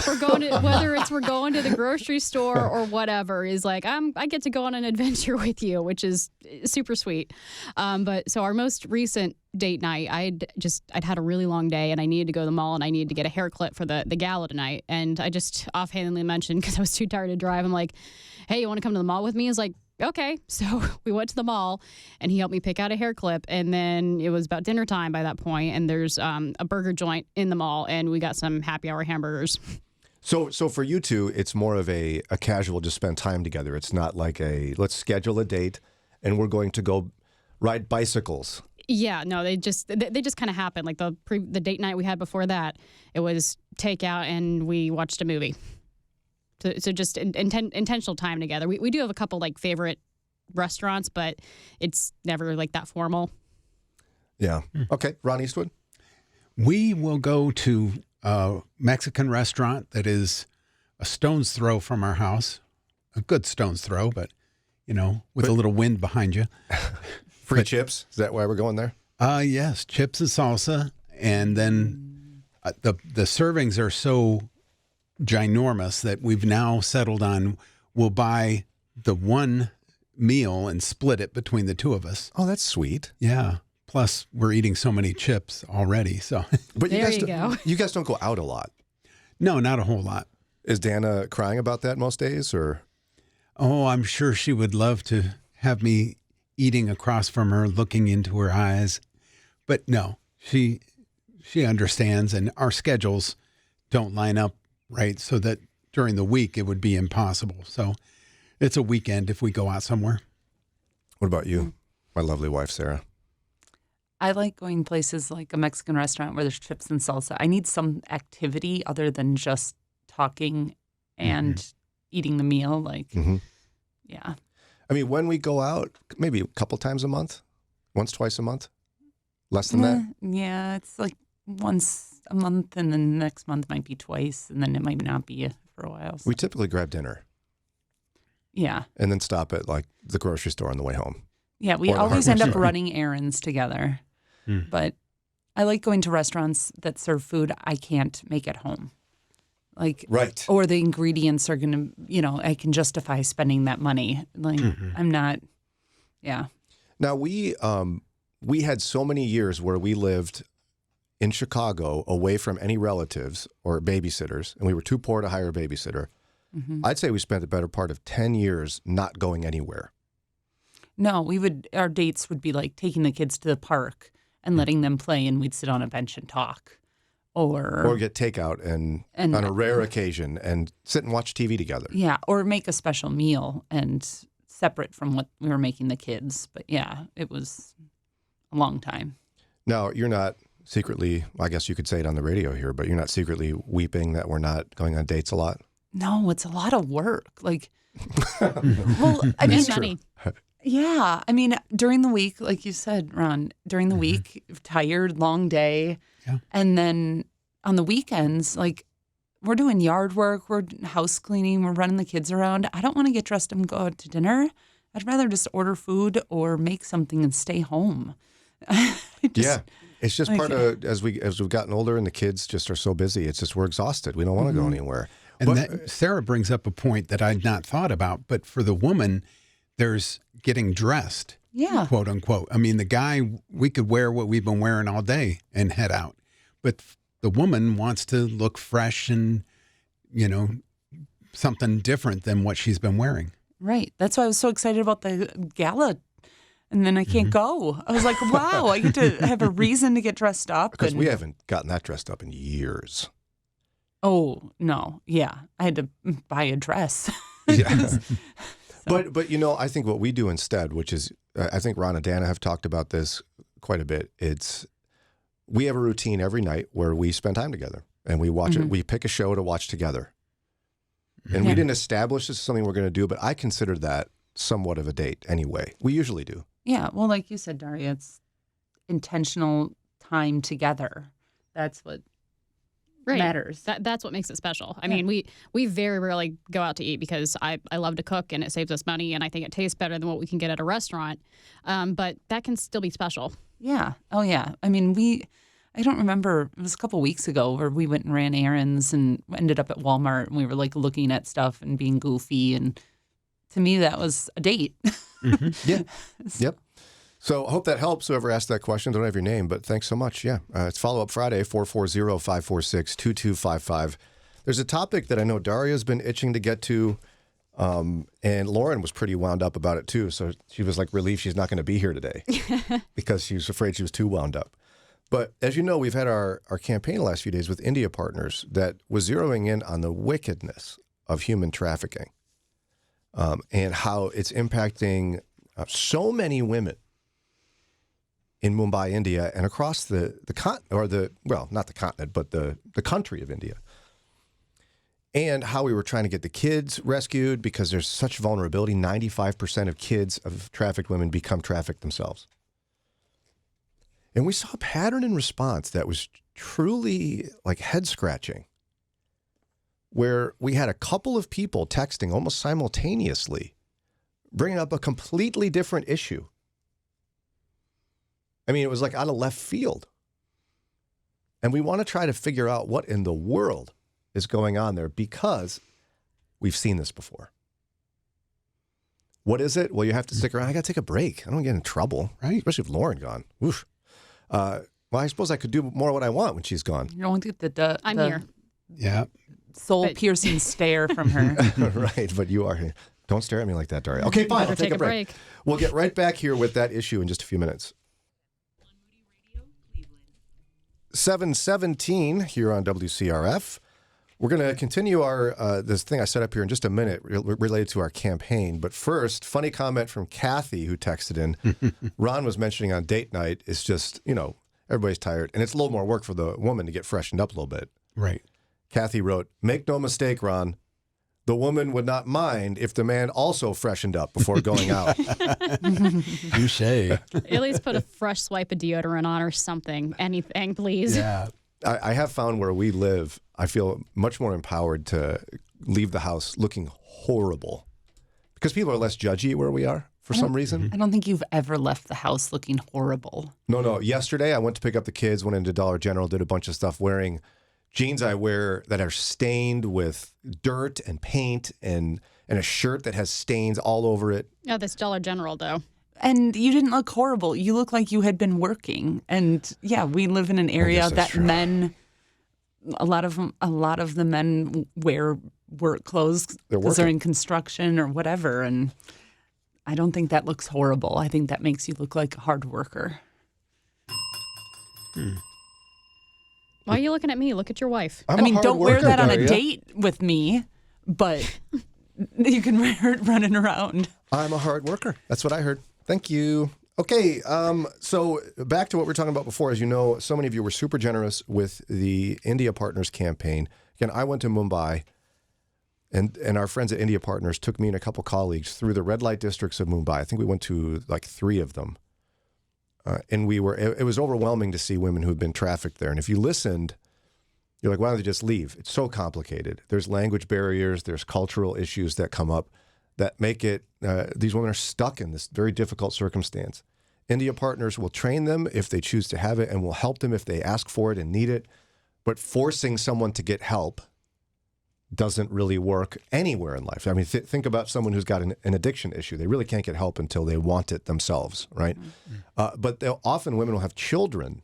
we're going to the grocery store or whatever, is like I get to go on an adventure with you, which is super sweet. But so our most recent date night, I'd had a really long day and I needed to go to the mall and I needed to get a haircut for the gala tonight. And I just offhandedly mentioned, because I was too tired to drive, I'm like, hey, you want to come to the mall with me? He's like, okay. So we went to the mall, and he helped me pick out a hair clip. And then it was about dinner time by that point, and there's a burger joint in the mall, and we got some happy hour hamburgers. So for you two, it's more of a casual, just spend time together. It's not like let's schedule a date, and we're going to go ride bicycles. Yeah, no, they just kind of happened. Like the date night we had before that, it was takeout, and we watched a movie. So just intentional time together. We do have a couple like favorite restaurants, but it's never like that formal. Yeah. Okay, Ron Eastwood. We will go to a Mexican restaurant that is a stone's throw from our house. A good stone's throw, but, with a little wind behind you. Free chips? Is that why we're going there? Yes, chips and salsa. And then the servings are so ginormous that we've now settled on we'll buy the one meal and split it between the two of us. Oh, that's sweet. Yeah. Plus, we're eating so many chips already. So, but There you go. You guys don't go out a lot. No, not a whole lot. Is Dana crying about that most days, or? Oh, I'm sure she would love to have me eating across from her, looking into her eyes. But no, she understands, and our schedules don't line up right, so that during the week it would be impossible. So it's a weekend if we go out somewhere. What about you, my lovely wife, Sarah? I like going places like a Mexican restaurant where there's chips and salsa. I need some activity other than just talking and eating the meal. Like, yeah. I mean, when we go out, maybe a couple times a month, once, twice a month, less than that. Yeah, it's like once a month, and then the next month might be twice, and then it might not be for a while. So. We typically grab dinner. Yeah. And then stop at like the grocery store on the way home. Yeah, we Or the always end hardware up store. running errands together. But I like going to restaurants that serve food I can't make at home. Like, Right. or the ingredients are going to, I can justify spending that money. Like, I'm not, yeah. Now, we had so many years where we lived in Chicago away from any relatives or babysitters, and we were too poor to hire a babysitter. I'd say we spent the better part of 10 years not going anywhere. No, our dates would be like taking the kids to the park and letting them play, and we'd sit on a bench and talk. Or get takeout and on a rare occasion and sit and watch TV together. Yeah, or make a special meal and separate from what we were making the kids. But yeah, it was a long time. Now, you're not secretly, I guess you could say it on the radio here, but you're not secretly weeping that we're not going on dates a lot? No, it's a lot of work. Like, well, I mean, Money. yeah. I mean, during the week, like you said, Ron, during the week, tired, long day. Yeah. And then on the weekends, like, we're doing yard work, we're house cleaning, we're running the kids around. I don't want to get dressed and go out to dinner. I'd rather just order food or make something and stay home. Yeah. It's just like, part of, as we've gotten older and the kids just are so busy, it's just we're exhausted. We don't want to go anywhere. And that, Sarah brings up a point that I'd not thought about, but for the woman, there's getting dressed, Yeah. quote unquote. I mean, the guy, we could wear what we've been wearing all day and head out. But the woman wants to look fresh and, something different than what she's been wearing. Right. That's why I was so excited about the gala. And then I can't go. I was like, wow, I get to have a reason to get dressed up. Because and- we haven't gotten that dressed up in years. Oh, no. Yeah. I had to buy a dress. Yeah. But I think what we do instead, which is, I think Ron and Dana have talked about this quite a bit. We have a routine every night where we spend time together and we watch it. We pick a show to watch together. And we didn't establish this is something we're going to do, but I consider that somewhat of a date anyway. We usually do. Yeah. Well, like you said, Daria, it's intentional time together. That's what matters. That's what makes it special. I mean, we very rarely go out to eat because I love to cook and it saves us money and I think it tastes better than what we can get at a restaurant. But that can still be special. Yeah. Oh, yeah. I mean, I don't remember, it was a couple weeks ago where we went and ran errands and ended up at Walmart and we were like looking at stuff and being goofy. And to me, that was a date. Yeah. Yep. So I hope that helps. Whoever asked that question, don't have your name, but thanks so much. Yeah. It's Follow-Up Friday, 440-546-2255. There's a topic that I know Daria's been itching to get to. And Lauren was pretty wound up about it too. So she was like relieved she's not going to be here today because she was afraid she was too wound up. But as you know, we've had our campaign the last few days with India Partners that was zeroing in on the wickedness of human trafficking and how it's impacting so many women in Mumbai, India, and across the continent, or not the continent, but the country of India. And how we were trying to get the kids rescued because there's such vulnerability. 95% of kids of trafficked women become trafficked themselves. And we saw a pattern in response that was truly like head-scratching, where we had a couple of people texting almost simultaneously, bringing up a completely different issue. I mean, it was like out of left field. And we want to try to figure out what in the world is going on there because we've seen this before. What is it? Well, you have to stick around. I got to take a break. I don't get in trouble, Right. Especially with Lauren gone. Oof. Well, I suppose I could do more of what I want when she's gone. You don't get the I'm here. Yeah. soul-piercing stare from her. Right, but you are here. Don't stare at me like that, Daria. Okay, fine. Better I'll take a break. We'll get right back here with that issue in just a few minutes. 7:17 here on WCRF. We're going to continue our this thing I set up here in just a minute related to our campaign. But first, funny comment from Kathy who texted in. Ron was mentioning on date night, it's just, everybody's tired. And it's a little more work for the woman to get freshened up a little bit. Right. Kathy wrote, make no mistake, Ron. The woman would not mind if the man also freshened up before going out. Touche. At least put a fresh swipe of deodorant on or something. Anything, please. Yeah. I have found where we live, I feel much more empowered to leave the house looking horrible because people are less judgy where we are for some reason. I don't think you've ever left the house looking horrible. No. Yesterday, I went to pick up the kids, went into Dollar General, did a bunch of stuff wearing jeans I wear that are stained with dirt and paint and a shirt that has stains all over it. Oh, this Dollar General, though. And you didn't look horrible. You look like you had been working. And yeah, we live in an area that's that true. a lot of the men wear work clothes They're because they're working. in construction or whatever. And I don't think that looks horrible. I think that makes you look like a hard worker. Why are you looking at me? Look at your wife. I'm I mean, a hard don't wear worker, that on a Daria. date with me, but you can wear it running around. I'm a hard worker. That's what I heard. Thank you. Okay, so back to what we were talking about before. As you know, so many of you were super generous with the India Partners campaign. Again, I went to Mumbai, and our friends at India Partners took me and a couple colleagues through the red light districts of Mumbai. I think we went to like 3 of them. And it was overwhelming to see women who had been trafficked there. And if you listened, you're like, why don't they just leave? It's so complicated. There's language barriers, there's cultural issues that come up that make it, these women are stuck in this very difficult circumstance. India Partners will train them if they choose to have it and will help them if they ask for it and need it. But forcing someone to get help doesn't really work anywhere in life. I mean, think about someone who's got an addiction issue. They really can't get help until they want it themselves, right? But often women will have children,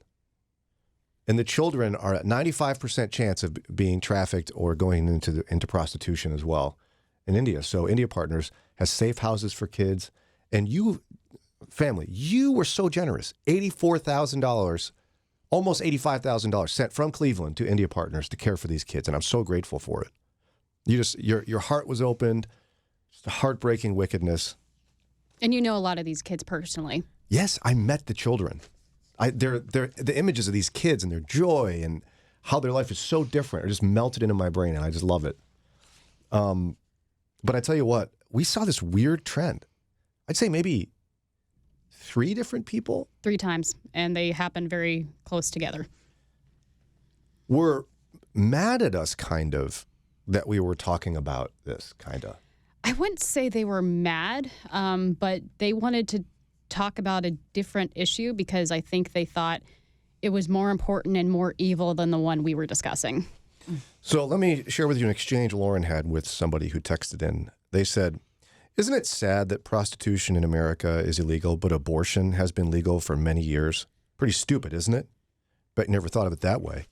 and the children are at 95% chance of being trafficked or going into prostitution as well in India. So India Partners has safe houses for kids. And you, family, you were so generous. $84,000, almost $85,000 sent from Cleveland to India Partners to care for these kids. And I'm so grateful for it. Your heart was opened, just a heartbreaking wickedness. And you know a lot of these kids personally. Yes, I met the children. They're the images of these kids and their joy and how their life is so different are just melted into my brain, and I just love it. But I tell you what, we saw this weird trend. I'd say maybe 3 different people 3 times, and they happen very close together. were mad at us, kind of, that we were talking about this, kind of. I wouldn't say they were mad, but they wanted to talk about a different issue because I think they thought it was more important and more evil than the one we were discussing. So let me share with you an exchange Lauren had with somebody who texted in. They said, isn't it sad that prostitution in America is illegal, but abortion has been legal for many years? Pretty stupid, isn't it? Bet you never thought of it that way.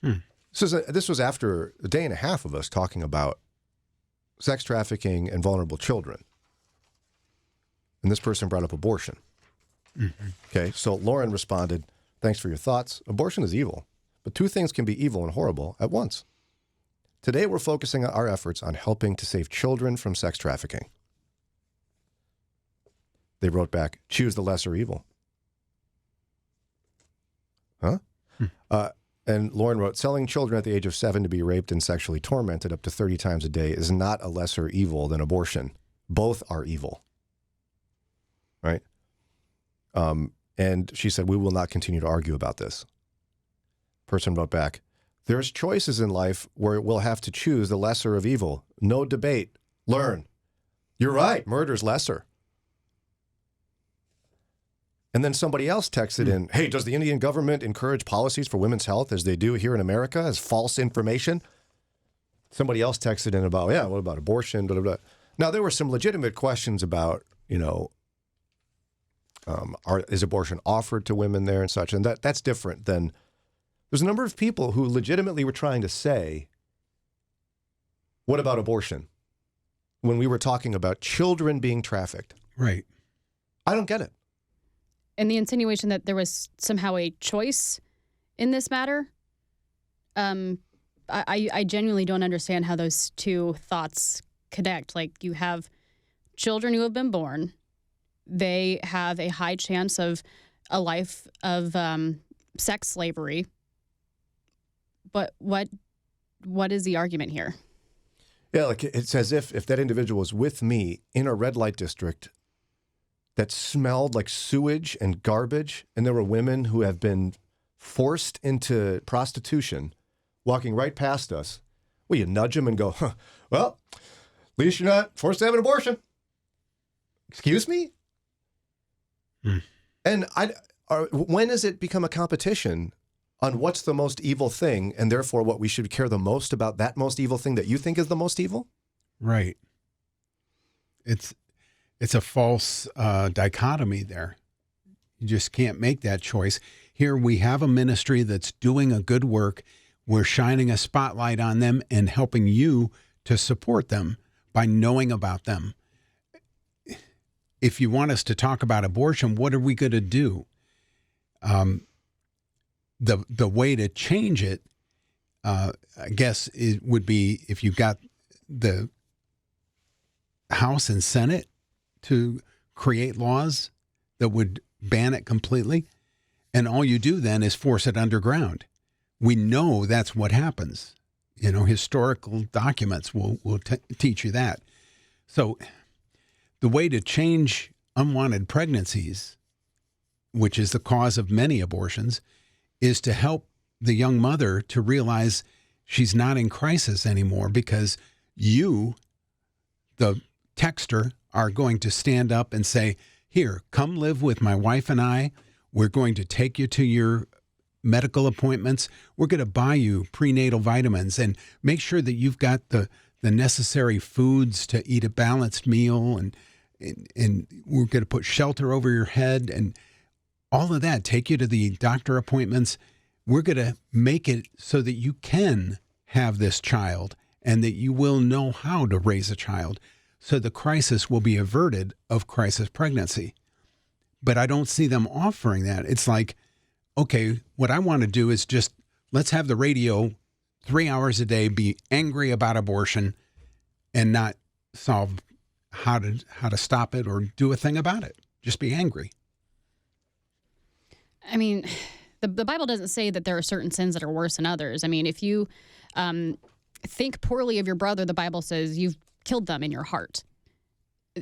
This was after a day and a half of us talking about sex trafficking and vulnerable children. And this person brought up abortion. Mm-hmm. Okay, so Lauren responded, thanks for your thoughts. Abortion is evil, but two things can be evil and horrible at once. Today, we're focusing our efforts on helping to save children from sex trafficking. They wrote back, choose the lesser evil. Huh? And Lauren wrote, selling children at the age of 7 to be raped and sexually tormented up to 30 times a day is not a lesser evil than abortion. Both are evil. Right? And she said, we will not continue to argue about this. Person wrote back, there's choices in life where we'll have to choose the lesser of evil. No debate. Learn. You're right. Murder's lesser. And then somebody else texted in, hey, does the Indian government encourage policies for women's health as they do here in America as false information? Somebody else texted in about, yeah, what about abortion? Blah, blah, blah. Now, there were some legitimate questions about, is abortion offered to women there and such? And that's different than, there's a number of people who legitimately were trying to say, what about abortion? When we were talking about children being trafficked. Right. I don't get it. And the insinuation that there was somehow a choice in this matter, I genuinely don't understand how those two thoughts connect. Like, you have children who have been born. They have a high chance of a life of sex slavery. But what is the argument here? Yeah, like it's as if that individual was with me in a red light district that smelled like sewage and garbage, and there were women who have been forced into prostitution walking right past us. Well, you nudge them and go, well, at least you're not forced to have an abortion. Excuse me? And when does it become a competition on what's the most evil thing, and therefore what we should care the most about that most evil thing that you think is the most evil? Right. It's a false dichotomy there. You just can't make that choice. Here we have a ministry that's doing a good work. We're shining a spotlight on them and helping you to support them by knowing about them. If you want us to talk about abortion, what are we going to do? The way to change it, I guess, it would be if you got the House and Senate to create laws that would ban it completely. And all you do then is force it underground. We know that's what happens. Historical documents will teach you that. So the way to change unwanted pregnancies, which is the cause of many abortions, is to help the young mother to realize she's not in crisis anymore because you, the texter, are going to stand up and say, here, come live with my wife and I. We're going to take you to your medical appointments. We're going to buy you prenatal vitamins and make sure that you've got the necessary foods to eat a balanced meal. And we're going to put shelter over your head and all of that. Take you to the doctor appointments. We're going to make it so that you can have this child and that you will know how to raise a child. So the crisis will be averted of crisis pregnancy. But I don't see them offering that. It's like, okay, what I want to do is just let's have the radio 3 hours a day be angry about abortion and not solve how to stop it or do a thing about it. Just be angry. I mean, the Bible doesn't say that there are certain sins that are worse than others. I mean, if you think poorly of your brother, the Bible says you've killed them in your heart.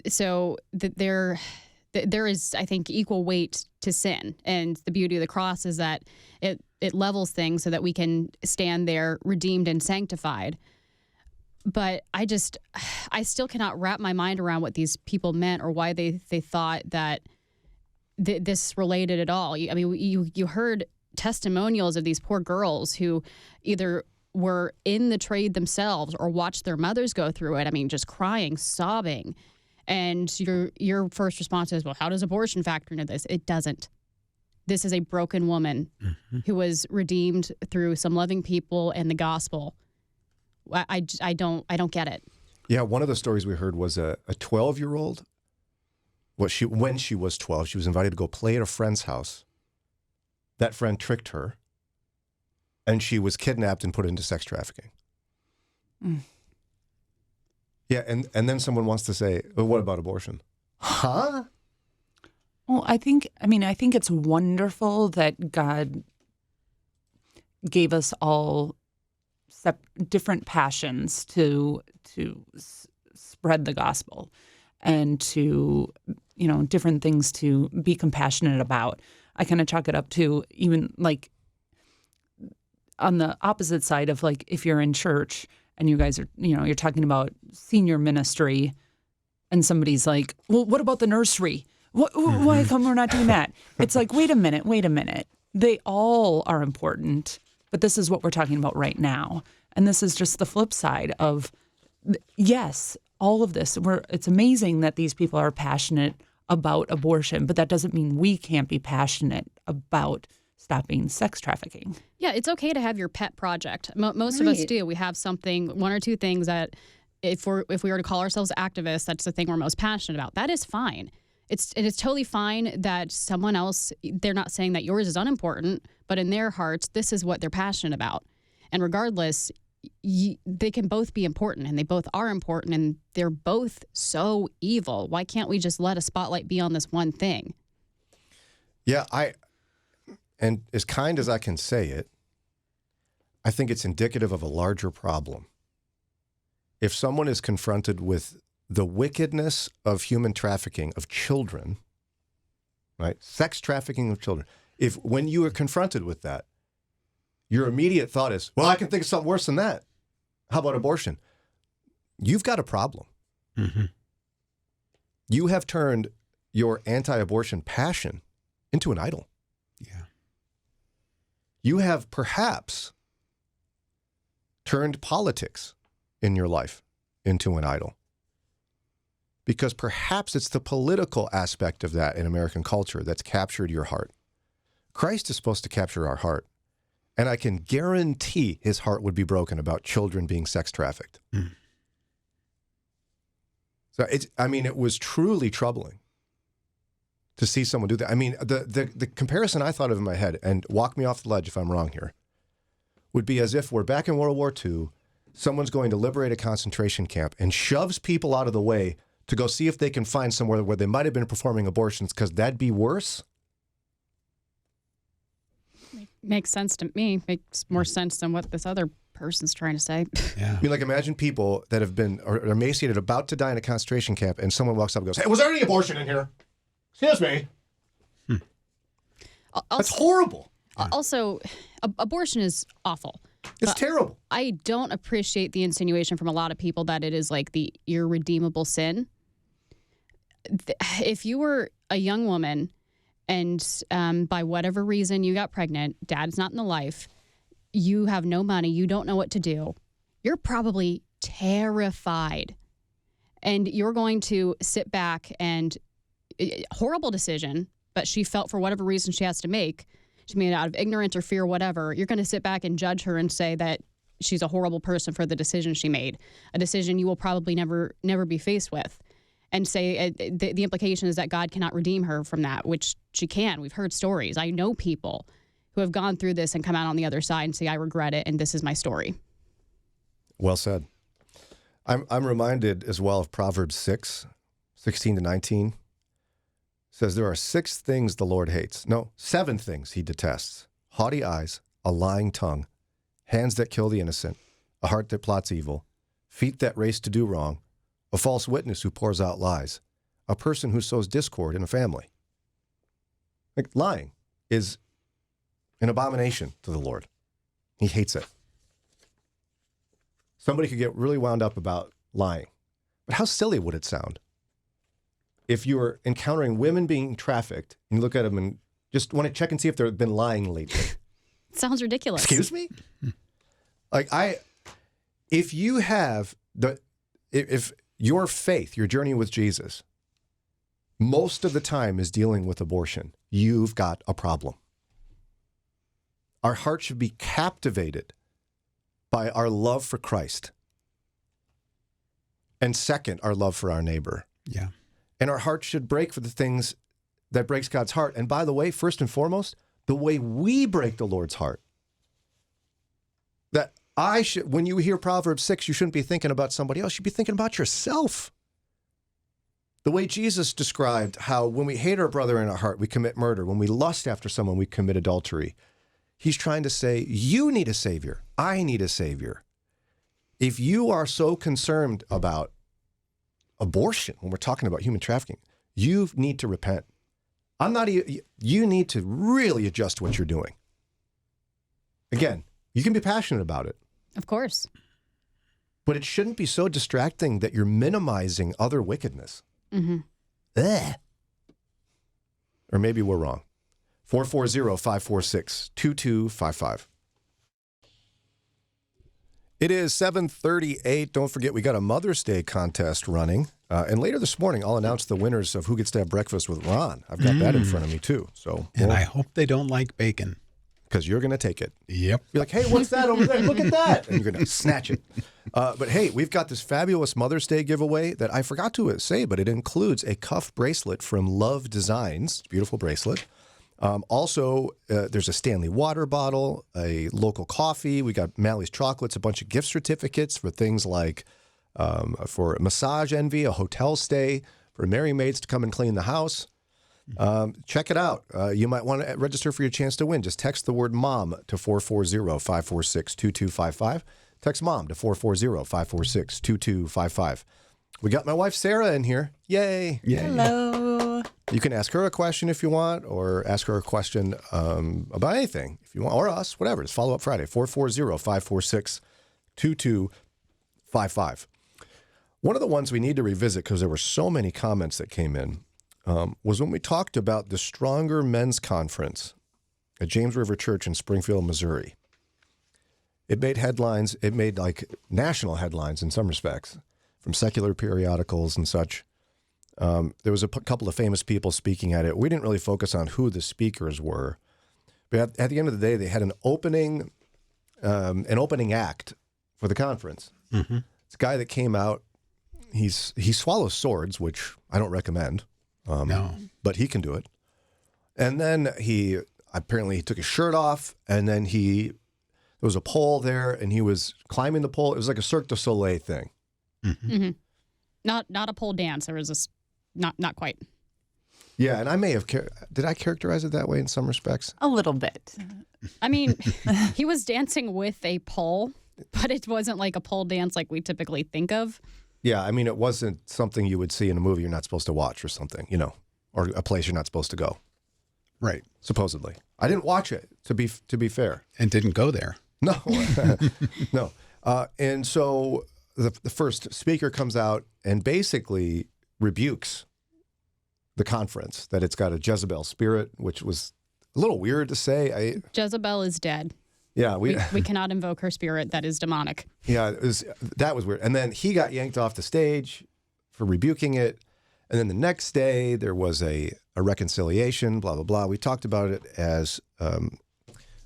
So there is, I think, equal weight to sin. And the beauty of the cross is that it levels things so that we can stand there redeemed and sanctified. But I still cannot wrap my mind around what these people meant or why they thought that this related at all. I mean, you heard testimonials of these poor girls who either were in the trade themselves or watched their mothers go through it. I mean, just crying, sobbing. And your first response is, well, how does abortion factor into this? It doesn't. This is a broken woman who was redeemed through some loving people and the gospel. I don't get it. Yeah, one of the stories we heard was a 12-year-old. When she was 12, she was invited to go play at a friend's house. That friend tricked her, and she was kidnapped and put into sex trafficking. Mm. Yeah, and then someone wants to say, well, what about abortion? Huh? Well, I think it's wonderful that God gave us all different passions to spread the gospel and to, different things to be compassionate about. I kind of chalk it up to even like on the opposite side of like if you're in church and you guys are, you're talking about senior ministry and somebody's like, well, what about the nursery? Why come we're not doing that? It's like, wait a minute. They all are important, but this is what we're talking about right now. And this is just the flip side of, yes, all of this. It's amazing that these people are passionate about abortion, but that doesn't mean we can't be passionate about stopping sex trafficking. Yeah, it's okay to have your pet project. Most of us do. We have something, one or two things that if we were to call ourselves activists, that's the thing we're most passionate about. That is fine. It's totally fine that someone else, they're not saying that yours is unimportant, but in their hearts, this is what they're passionate about. And regardless, they can both be important, and they both are important, and they're both so evil. Why can't we just let a spotlight be on this one thing? Yeah, and as kind as I can say it, I think it's indicative of a larger problem. If someone is confronted with the wickedness of human trafficking of children, right? Sex trafficking of children. When you are confronted with that, your immediate thought is, well, I can think of something worse than that. How about abortion? You've got a problem. Mm-hmm. You have turned your anti-abortion passion into an idol. Yeah. You have perhaps turned politics in your life into an idol. Because perhaps it's the political aspect of that in American culture that's captured your heart. Christ is supposed to capture our heart. And I can guarantee his heart would be broken about children being sex trafficked. Mm. So it was truly troubling to see someone do that. I mean, the comparison I thought of in my head, and walk me off the ledge if I'm wrong here, would be as if we're back in World War II, someone's going to liberate a concentration camp and shoves people out of the way to go see if they can find somewhere where they might have been performing abortions, because that'd be worse. Makes sense to me. Makes more sense than what this other person's trying to say. Yeah. I mean, like, imagine people that have been or emaciated, about to die in a concentration camp, and someone walks up and goes, "Hey, was there any abortion in here? Excuse me." That's horrible. Also, abortion is awful. It's terrible. I don't appreciate the insinuation from a lot of people that it is like the irredeemable sin. If you were a young woman and by whatever reason you got pregnant, dad's not in the life, you have no money, you don't know what to do, you're probably terrified. And you're going to sit back and, horrible decision, but she felt for whatever reason she has to make. She made it out of ignorance or fear, whatever. You're going to sit back and judge her and say that she's a horrible person for the decision she made, a decision you will probably never be faced with. And say the implication is that God cannot redeem her from that, which she can. We've heard stories. I know people who have gone through this and come out on the other side and say, I regret it, and this is my story. Well said. I'm reminded as well of Proverbs 6:16-19. It says, there are 6 things the Lord hates. No, 7 things he detests. Haughty eyes, a lying tongue, hands that kill the innocent, a heart that plots evil, feet that race to do wrong, a false witness who pours out lies, a person who sows discord in a family. Like, lying is an abomination to the Lord. He hates it. Somebody could get really wound up about lying. But how silly would it sound if you were encountering women being trafficked and you look at them and just want to check and see if they've been lying lately? Sounds ridiculous. Excuse me? If you have if your faith, your journey with Jesus, most of the time is dealing with abortion, you've got a problem. Our heart should be captivated by our love for Christ. And second, our love for our neighbor. Yeah. And our heart should break for the things that breaks God's heart. And by the way, first and foremost, the way we break the Lord's heart. That when you hear Proverbs 6, you shouldn't be thinking about somebody else. You should be thinking about yourself. The way Jesus described how when we hate our brother in our heart, we commit murder. When we lust after someone, we commit adultery. He's trying to say, you need a savior. I need a savior. If you are so concerned about abortion, when we're talking about human trafficking, you need to repent. You need to really adjust what you're doing. Again, you can be passionate about it. Of course. But it shouldn't be so distracting that you're minimizing other wickedness. Mm-hmm. Ugh. Or maybe we're wrong. 440-546-2255. It is 7:38. Don't forget, we got a Mother's Day contest running. And later this morning, I'll announce the winners of Who Gets to Have Breakfast with Ron. I've got that in front of me, too. And I hope they don't like bacon. Because you're going to take it. Yep. You're like, hey, what's that over there? Look at that. And you're going to snatch it. But hey, we've got this fabulous Mother's Day giveaway that I forgot to say, but it includes a cuff bracelet from Love Designs. Beautiful bracelet. Also, there's a Stanley water bottle, a local coffee. We got Mally's Chocolates, a bunch of gift certificates for things like for Massage Envy, a hotel stay, for Merry Maids to come and clean the house. Check it out. You might want to register for your chance to win. Just text the word MOM to 440-546-2255. Text MOM to 440-546-2255. We got my wife, Sara, in here. Yay. Yay. Hello. You can ask her a question if you want, or ask her a question about anything if you want, or us, whatever. It's Follow Up Friday, 440-546-2255. One of the ones we need to revisit, because there were so many comments that came in, was when we talked about the Stronger Men's Conference at James River Church in Springfield, Missouri. It made headlines. It made like national headlines in some respects from secular periodicals and such. There was a couple of famous people speaking at it. We didn't really focus on who the speakers were. But at the end of the day, they had an opening act for the conference. Mm-hmm. It's a guy that came out. He swallows swords, which I don't recommend. No. But he can do it. And then he took his shirt off, and then there was a pole there, and he was climbing the pole. It was like a Cirque du Soleil thing. Mm-hmm. Mm-hmm. Not a pole dance. There was not quite. Yeah, and I may have did I characterize it that way in some respects? A little bit. I mean, he was dancing with a pole, but it wasn't like a pole dance like we typically think of. Yeah, I mean, it wasn't something you would see in a movie you're not supposed to watch or something, or a place you're not supposed to go. Right. Supposedly. I didn't watch it, to be fair. And didn't go there. No. No. And so the first speaker comes out and basically rebukes the conference, that it's got a Jezebel spirit, which was a little weird to say. Jezebel is dead. Yeah, we cannot invoke her spirit. That is demonic. Yeah, that was weird. And then he got yanked off the stage for rebuking it. And then the next day there was a reconciliation, blah, blah, blah. We talked about it as a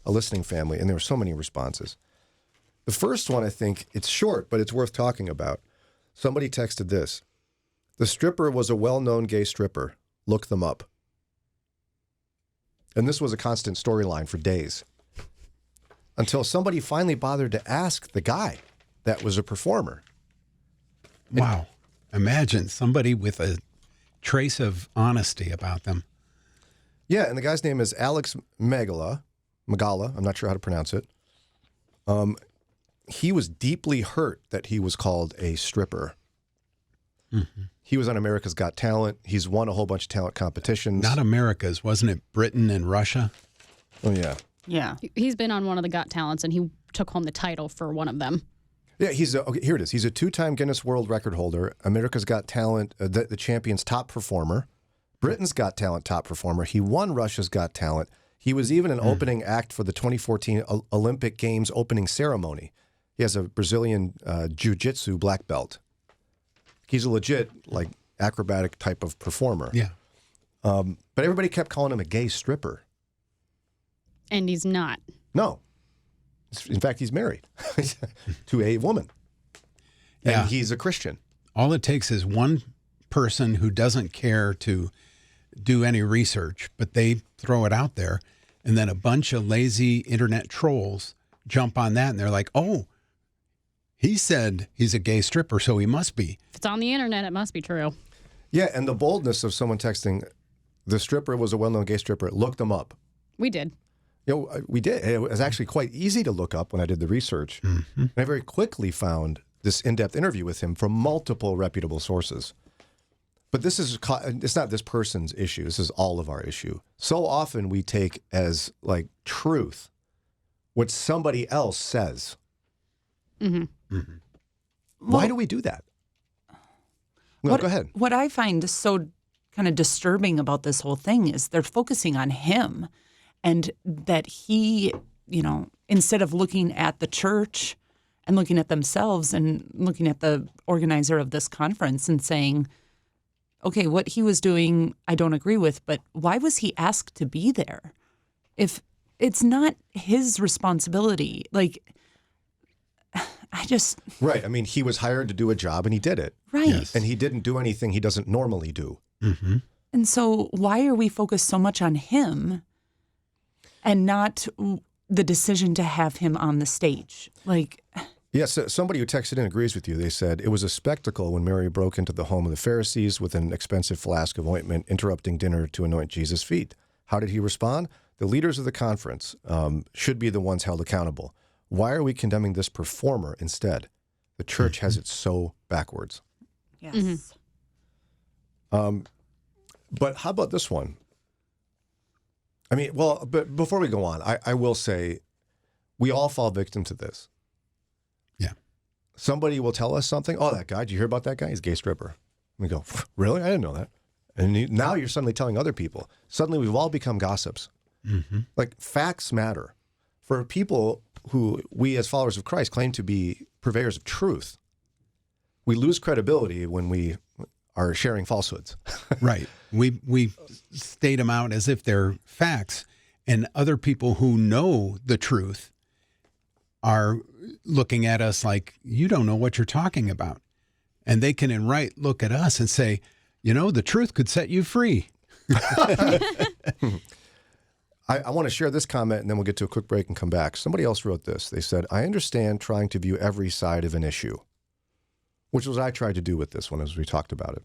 listening family, and there were so many responses. The first one, I think, it's short, but it's worth talking about. Somebody texted this. The stripper was a well-known gay stripper. Look them up. And this was a constant storyline for days, until somebody finally bothered to ask the guy that was a performer. Wow. Imagine somebody with a trace of honesty about them. Yeah, and the guy's name is Alex Magala. I'm not sure how to pronounce it. He was deeply hurt that he was called a stripper. Mm-hmm. He was on America's Got Talent. He's won a whole bunch of talent competitions. Not America's, wasn't it? Britain and Russia? Oh, yeah. Yeah. He's been on one of the Got Talents, and he took home the title for one of them. Yeah, here it is. He's a 2-time Guinness World Record holder, America's Got Talent, the champion's top performer, Britain's Got Talent top performer. He won Russia's Got Talent. He was even an opening act for the 2014 Olympic Games opening ceremony. He has a Brazilian jiu-jitsu black belt. He's a legit, acrobatic type of performer. Yeah. But everybody kept calling him a gay stripper. And he's not. No. In fact, he's married to a woman. And Yeah. he's a Christian. All it takes is one person who doesn't care to do any research, but they throw it out there, and then a bunch of lazy internet trolls jump on that, and they're like, oh, he said he's a gay stripper, so he must be. If it's on the internet, it must be true. Yeah, and the boldness of someone texting, the stripper was a well-known gay stripper, look them up. We did. We did. It was actually quite easy to look up when I did the research. And I very quickly found this in-depth interview with him from multiple reputable sources. But it's not this person's issue. This is all of our issue. So often we take as like truth what somebody else says. Why do we do that? No, go ahead. What I find so kind of disturbing about this whole thing is they're focusing on him, and that he, instead of looking at the church and looking at themselves and looking at the organizer of this conference and saying, okay, what he was doing, I don't agree with, but why was he asked to be there? If it's not his responsibility, Right. I mean, he was hired to do a job and he did it. Right. Yes. And he didn't do anything he doesn't normally do. And so why are we focused so much on him and not the decision to have him on the stage? Yes, somebody who texted in agrees with you. They said, it was a spectacle when Mary broke into the home of the Pharisees with an expensive flask of ointment, interrupting dinner to anoint Jesus' feet. How did he respond? The leaders of the conference should be the ones held accountable. Why are we condemning this performer instead? The church has it so backwards. Yes. But how about this one? I mean, well, but before we go on, I will say we all fall victim to this. Yeah. Somebody will tell us something. Oh, that guy, did you hear about that guy? He's a gay stripper. And we go, really? I didn't know that. And now you're suddenly telling other people. Suddenly we've all become gossips. Like, facts matter. For people who we as followers of Christ claim to be purveyors of truth, we lose credibility when we are sharing falsehoods. Right. We state them out as if they're facts, and other people who know the truth are looking at us like, you don't know what you're talking about. And they can look at us and say, the truth could set you free. I want to share this comment, and then we'll get to a quick break and come back. Somebody else wrote this. They said, I understand trying to view every side of an issue, which was what I tried to do with this one as we talked about it.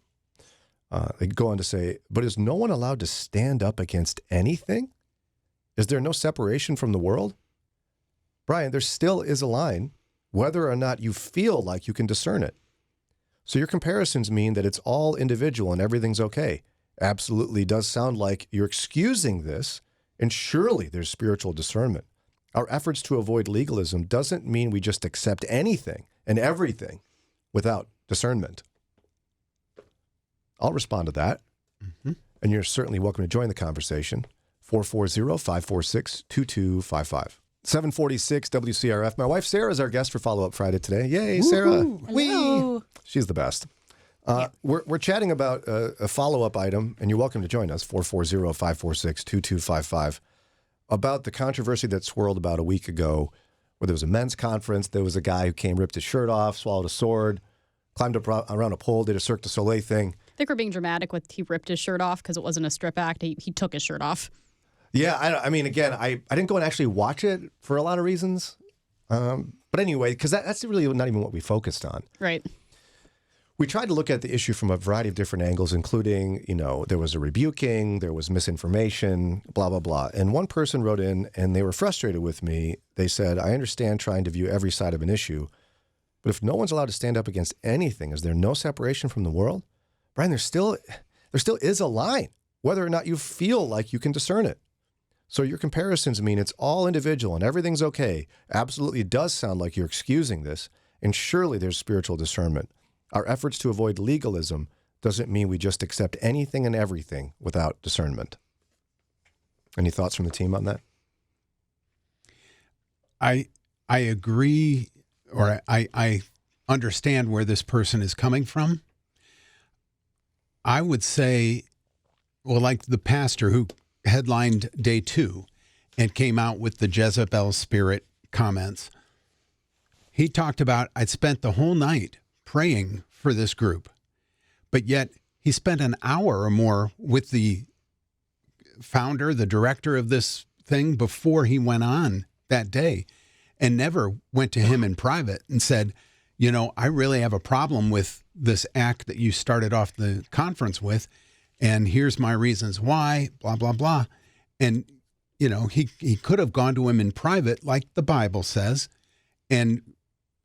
They go on to say, but is no one allowed to stand up against anything? Is there no separation from the world? Brian, there still is a line, whether or not you feel like you can discern it. So your comparisons mean that it's all individual and everything's okay. Absolutely does sound like you're excusing this, and surely there's spiritual discernment. Our efforts to avoid legalism doesn't mean we just accept anything and everything without discernment. I'll respond to that. And you're certainly welcome to join the conversation. 440-546-2255. 746 WCRF. My wife, Sarah, is our guest for Follow-Up Friday today. Yay, Sarah. Hello. She's the best. We're chatting about a follow-up item, and you're welcome to join us, 440-546-2255, about the controversy that swirled about a week ago where there was a men's conference. There was a guy who came, ripped his shirt off, swallowed a sword, climbed up around a pole, did a Cirque du Soleil thing. I think we're being dramatic with he ripped his shirt off because it wasn't a strip act. He took his shirt off. Yeah, I mean, again, I didn't go and actually watch it for a lot of reasons. But anyway, because that's really not even what we focused on. Right. We tried to look at the issue from a variety of different angles, including, there was a rebuking, there was misinformation, blah, blah, blah. And one person wrote in, and they were frustrated with me. They said, I understand trying to view every side of an issue, but if no one's allowed to stand up against anything, is there no separation from the world? Brian, there still is a line, whether or not you feel like you can discern it. So your comparisons mean it's all individual and everything's okay. Absolutely does sound like you're excusing this, and surely there's spiritual discernment. Our efforts to avoid legalism doesn't mean we just accept anything and everything without discernment. Any thoughts from the team on that? I agree, or I understand where this person is coming from. I would say, well, like the pastor who headlined day 2 and came out with the Jezebel spirit comments. He talked about, I'd spent the whole night praying for this group. But yet he spent an hour or more with the founder, the director of this thing before he went on that day, and never went to him in private and said, you know, I really have a problem with this act that you started off the conference with, and here's my reasons why, blah, blah, blah. And, you know, he could have gone to him in private, like the Bible says, and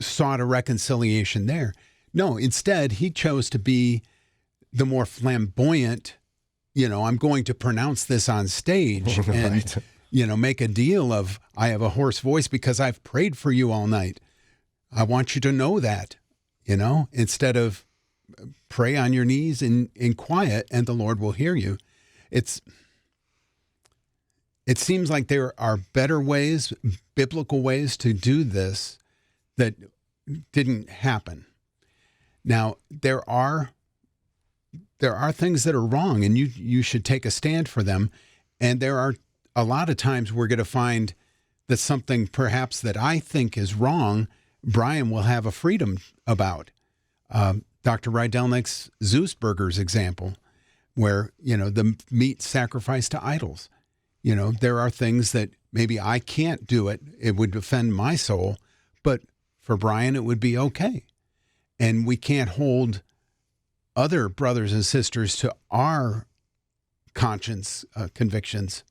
sought a reconciliation there. No, instead, he chose to be the more flamboyant, you know, I'm going to pronounce this on stage and, Right. you know, make a deal of, I have a hoarse voice because I've prayed for you all night. I want you to know that, you know, instead of pray on your knees in quiet and the Lord will hear you. It seems like there are better ways, biblical ways to do this that didn't happen. Now, there are things that are wrong, and you should take a stand for them. And there are a lot of times we're going to find that something perhaps that I think is wrong, Brian will have a freedom about. Dr. Rydelnik's Zeus Burgers example, where, you know, the meat sacrificed to idols. You know, there are things that maybe I can't do it. It would offend my soul, but for Brian, it would be okay. And we can't hold other brothers and sisters to our conscience convictions.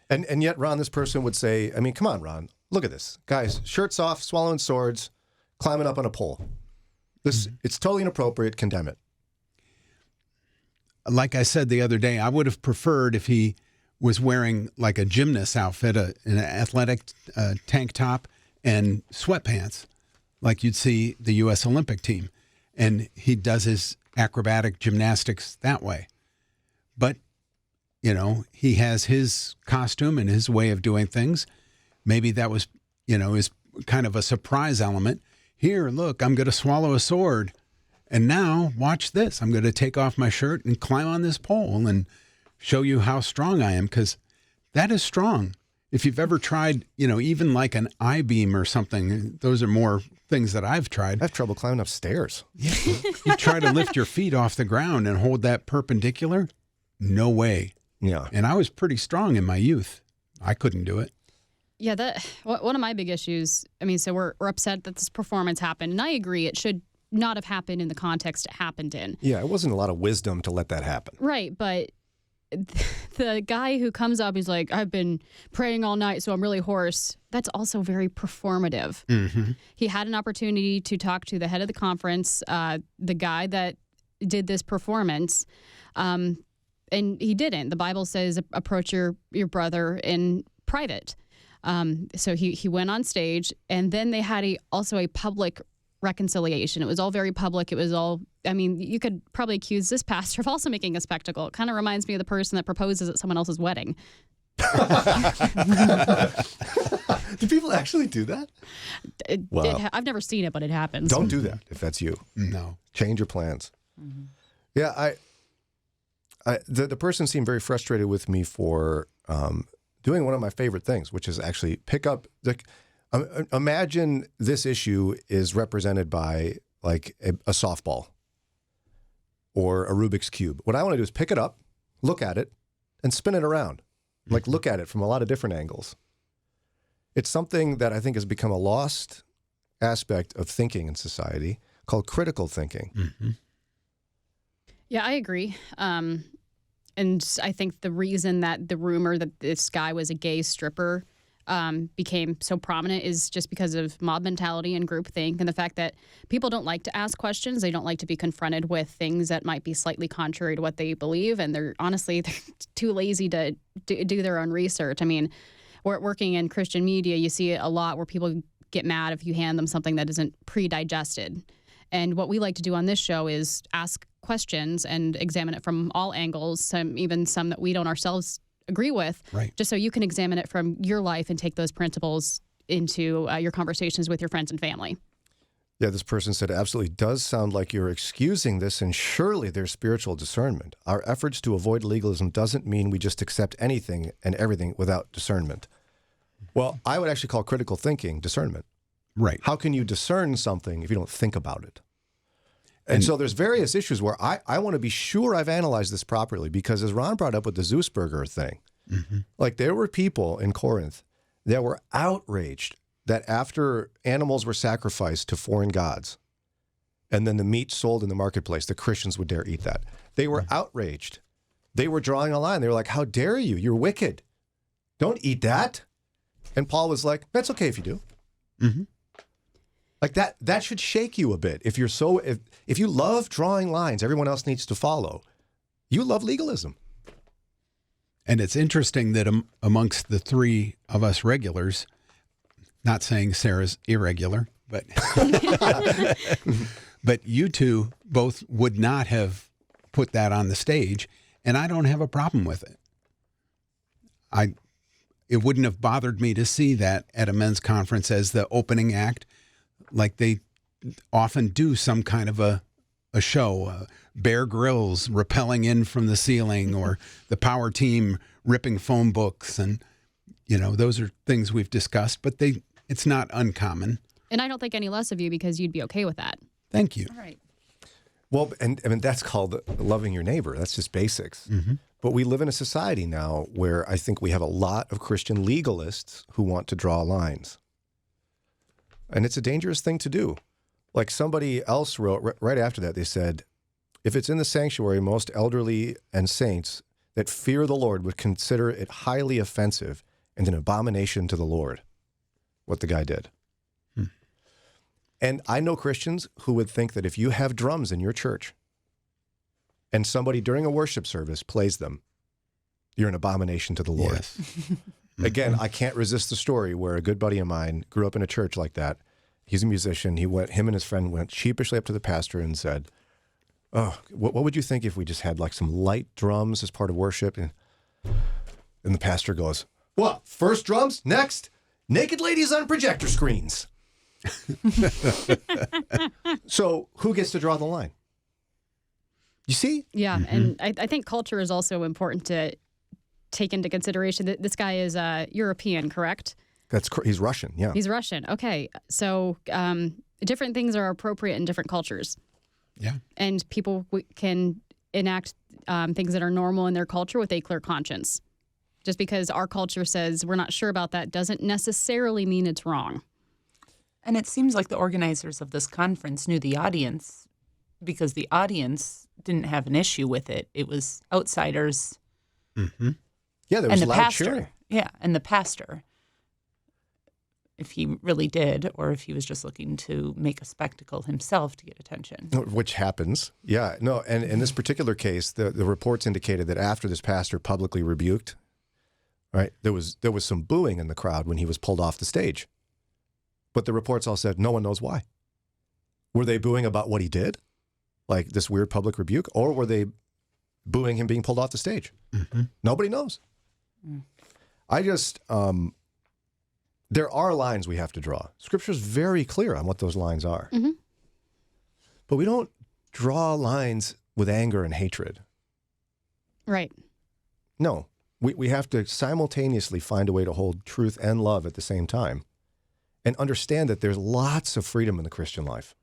And yet, Ron, this person would say, I mean, come on, Ron, look at this. Guys, shirts off, swallowing swords, climbing up on a pole. It's totally inappropriate. Condemn it. Like I said the other day, I would have preferred if he was wearing like a gymnast outfit, an athletic tank top and sweatpants, like you'd see the U.S. Olympic team. And he does his acrobatic gymnastics that way. But, you know, he has his costume and his way of doing things. Maybe that was, you know, is kind of a surprise element. Here, look, I'm going to swallow a sword. And now watch this. I'm going to take off my shirt and climb on this pole and show you how strong I am, because that is strong. If you've ever tried, you know, even like an I-beam or something, those are more things that I've tried. I have trouble climbing up stairs. Yeah. You try to lift your feet off the ground and hold that perpendicular? No way. Yeah. And I was pretty strong in my youth. I couldn't do it. Yeah, one of my big issues, I mean, so we're upset that this performance happened, and I agree it should not have happened in the context it happened in. Yeah, it wasn't a lot of wisdom to let that happen. Right, but the guy who comes up, he's like, I've been praying all night, so I'm really hoarse. That's also very performative. Mm-hmm. He had an opportunity to talk to the head of the conference, the guy that did this performance, and he didn't. The Bible says approach your brother in private. So he went on stage, and then they had also a public reconciliation. It was all very public. It was all, I mean, you could probably accuse this pastor of also making a spectacle. It kind of reminds me of the person that proposes at someone else's wedding. Do people actually do that? Wow. I've never seen it, but it happens. Don't do that if that's you. No. Change your plans. Mm-hmm. Yeah, the person seemed very frustrated with me for doing one of my favorite things, which is actually pick up imagine this issue is represented by like a softball or a Rubik's Cube. What I want to do is pick it up, look at it, and spin it around. Like look at it from a lot of different angles. It's something that I think has become a lost aspect of thinking in society called critical thinking. Mm-hmm. Yeah, I agree. And I think the reason that the rumor that this guy was a gay stripper became so prominent is just because of mob mentality and groupthink, and the fact that people don't like to ask questions. They don't like to be confronted with things that might be slightly contrary to what they believe, and they're too lazy to do their own research. I mean, working in Christian media, you see it a lot where people get mad if you hand them something that isn't pre-digested. And what we like to do on this show is ask questions and examine it from all angles, even some that we don't ourselves agree with, right, just so you can examine it from your life and take those principles into your conversations with your friends and family. Yeah, this person said, absolutely does sound like you're excusing this, and surely there's spiritual discernment. Our efforts to avoid legalism doesn't mean we just accept anything and everything without discernment. Well, I would actually call critical thinking discernment. Right. How can you discern something if you don't think about it? And so there's various issues where I want to be sure I've analyzed this properly, because as Ron brought up with the Zeus burger thing, like there were people in Corinth that were outraged that after animals were sacrificed to foreign gods and then the meat sold in the marketplace, the Christians would dare eat that. They were outraged. They were drawing a line. They were like, how dare you? You're wicked. Don't eat that. And Paul was like, that's okay if you do. Like that should shake you a bit. If you love drawing lines everyone else needs to follow, you love legalism. And it's interesting that amongst the three of us regulars, not saying Sarah's irregular, but but you two both would not have put that on the stage, and I don't have a problem with it. It wouldn't have bothered me to see that at a men's conference as the opening act, like they often do some kind of a show, Bear Grylls rappelling in from the ceiling, or the power team ripping phone books, and those are things we've discussed, but it's not uncommon. And I don't think any less of you, because you'd be okay with that. Thank you. All right. Well, and I mean, that's called loving your neighbor. That's just basics. But we live in a society now where I think we have a lot of Christian legalists who want to draw lines. And it's a dangerous thing to do. Like somebody else wrote right after that, they said, if it's in the sanctuary, most elderly and saints that fear the Lord would consider it highly offensive and an abomination to the Lord, what the guy did. And I know Christians who would think that if you have drums in your church and somebody during a worship service plays them, you're an abomination to the Lord. Yes. Again, I can't resist the story where a good buddy of mine grew up in a church like that. He's a musician. Him and his friend went sheepishly up to the pastor and said, oh, what would you think if we just had like some light drums as part of worship? And the pastor goes, what, first drums? Next, naked ladies on projector screens. So who gets to draw the line? You see? Yeah, and I think culture is also important to take into consideration. This guy is European, correct? He's Russian, yeah. He's Russian. Okay, so different things are appropriate in different cultures. Yeah. And people can enact things that are normal in their culture with a clear conscience. Just because our culture says we're not sure about that doesn't necessarily mean it's wrong. And it seems like the organizers of this conference knew the audience, because the audience didn't have an issue with it. It was outsiders. Yeah, there was and the loud pastor. cheering. Yeah, and the pastor, if he really did, or if he was just looking to make a spectacle himself to get attention. Which happens. Yeah, no, and in this particular case, the reports indicated that after this pastor publicly rebuked, right, there was some booing in the crowd when he was pulled off the stage. But the reports all said no one knows why. Were they booing about what he did, like this weird public rebuke, or were they booing him being pulled off the stage? Nobody knows. I just, there are lines we have to draw. Scripture's very clear on what those lines are. But we don't draw lines with anger and hatred. Right. No, we have to simultaneously find a way to hold truth and love at the same time. And understand that there's lots of freedom in the Christian life.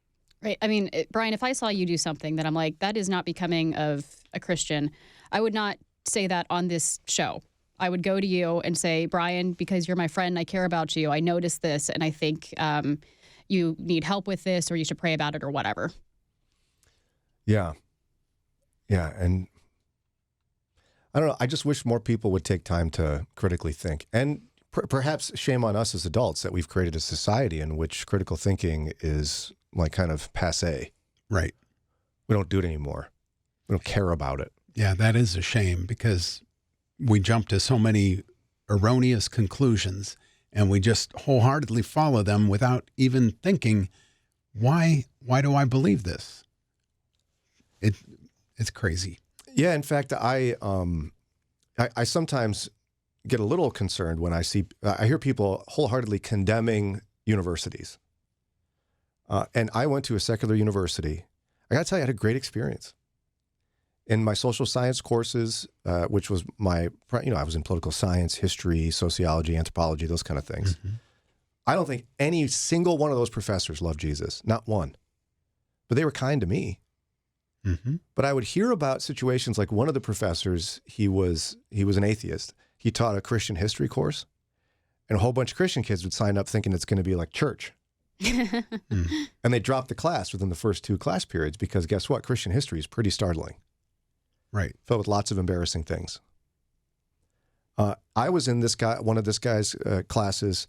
Right. I mean, Brian, if I saw you do something that I'm like, that is not becoming of a Christian, I would not say that on this show. I would go to you and say, Brian, because you're my friend, I care about you, I noticed this, and I think you need help with this, or you should pray about it, or whatever. Yeah. Yeah. And I don't know. I just wish more people would take time to critically think. And perhaps shame on us as adults that we've created a society in which critical thinking is like kind of passé. Right. We don't do it anymore. We don't care about it. Yeah, that is a shame, because we jump to so many erroneous conclusions and we just wholeheartedly follow them without even thinking, why do I believe this? It's crazy. Yeah, in fact, I sometimes get a little concerned when I hear people wholeheartedly condemning universities. And I went to a secular university. I got to tell you, I had a great experience. In my social science courses, which was I was in political science, history, sociology, anthropology, those kind of things. I don't think any single one of those professors loved Jesus, not one. But they were kind to me. But I would hear about situations like one of the professors, he was an atheist. He taught a Christian history course, and a whole bunch of Christian kids would sign up thinking it's going to be like church. And they dropped the class within the first 2 class periods because guess what? Christian history is pretty startling. Right. Filled with lots of embarrassing things. I was in one of this guy's classes,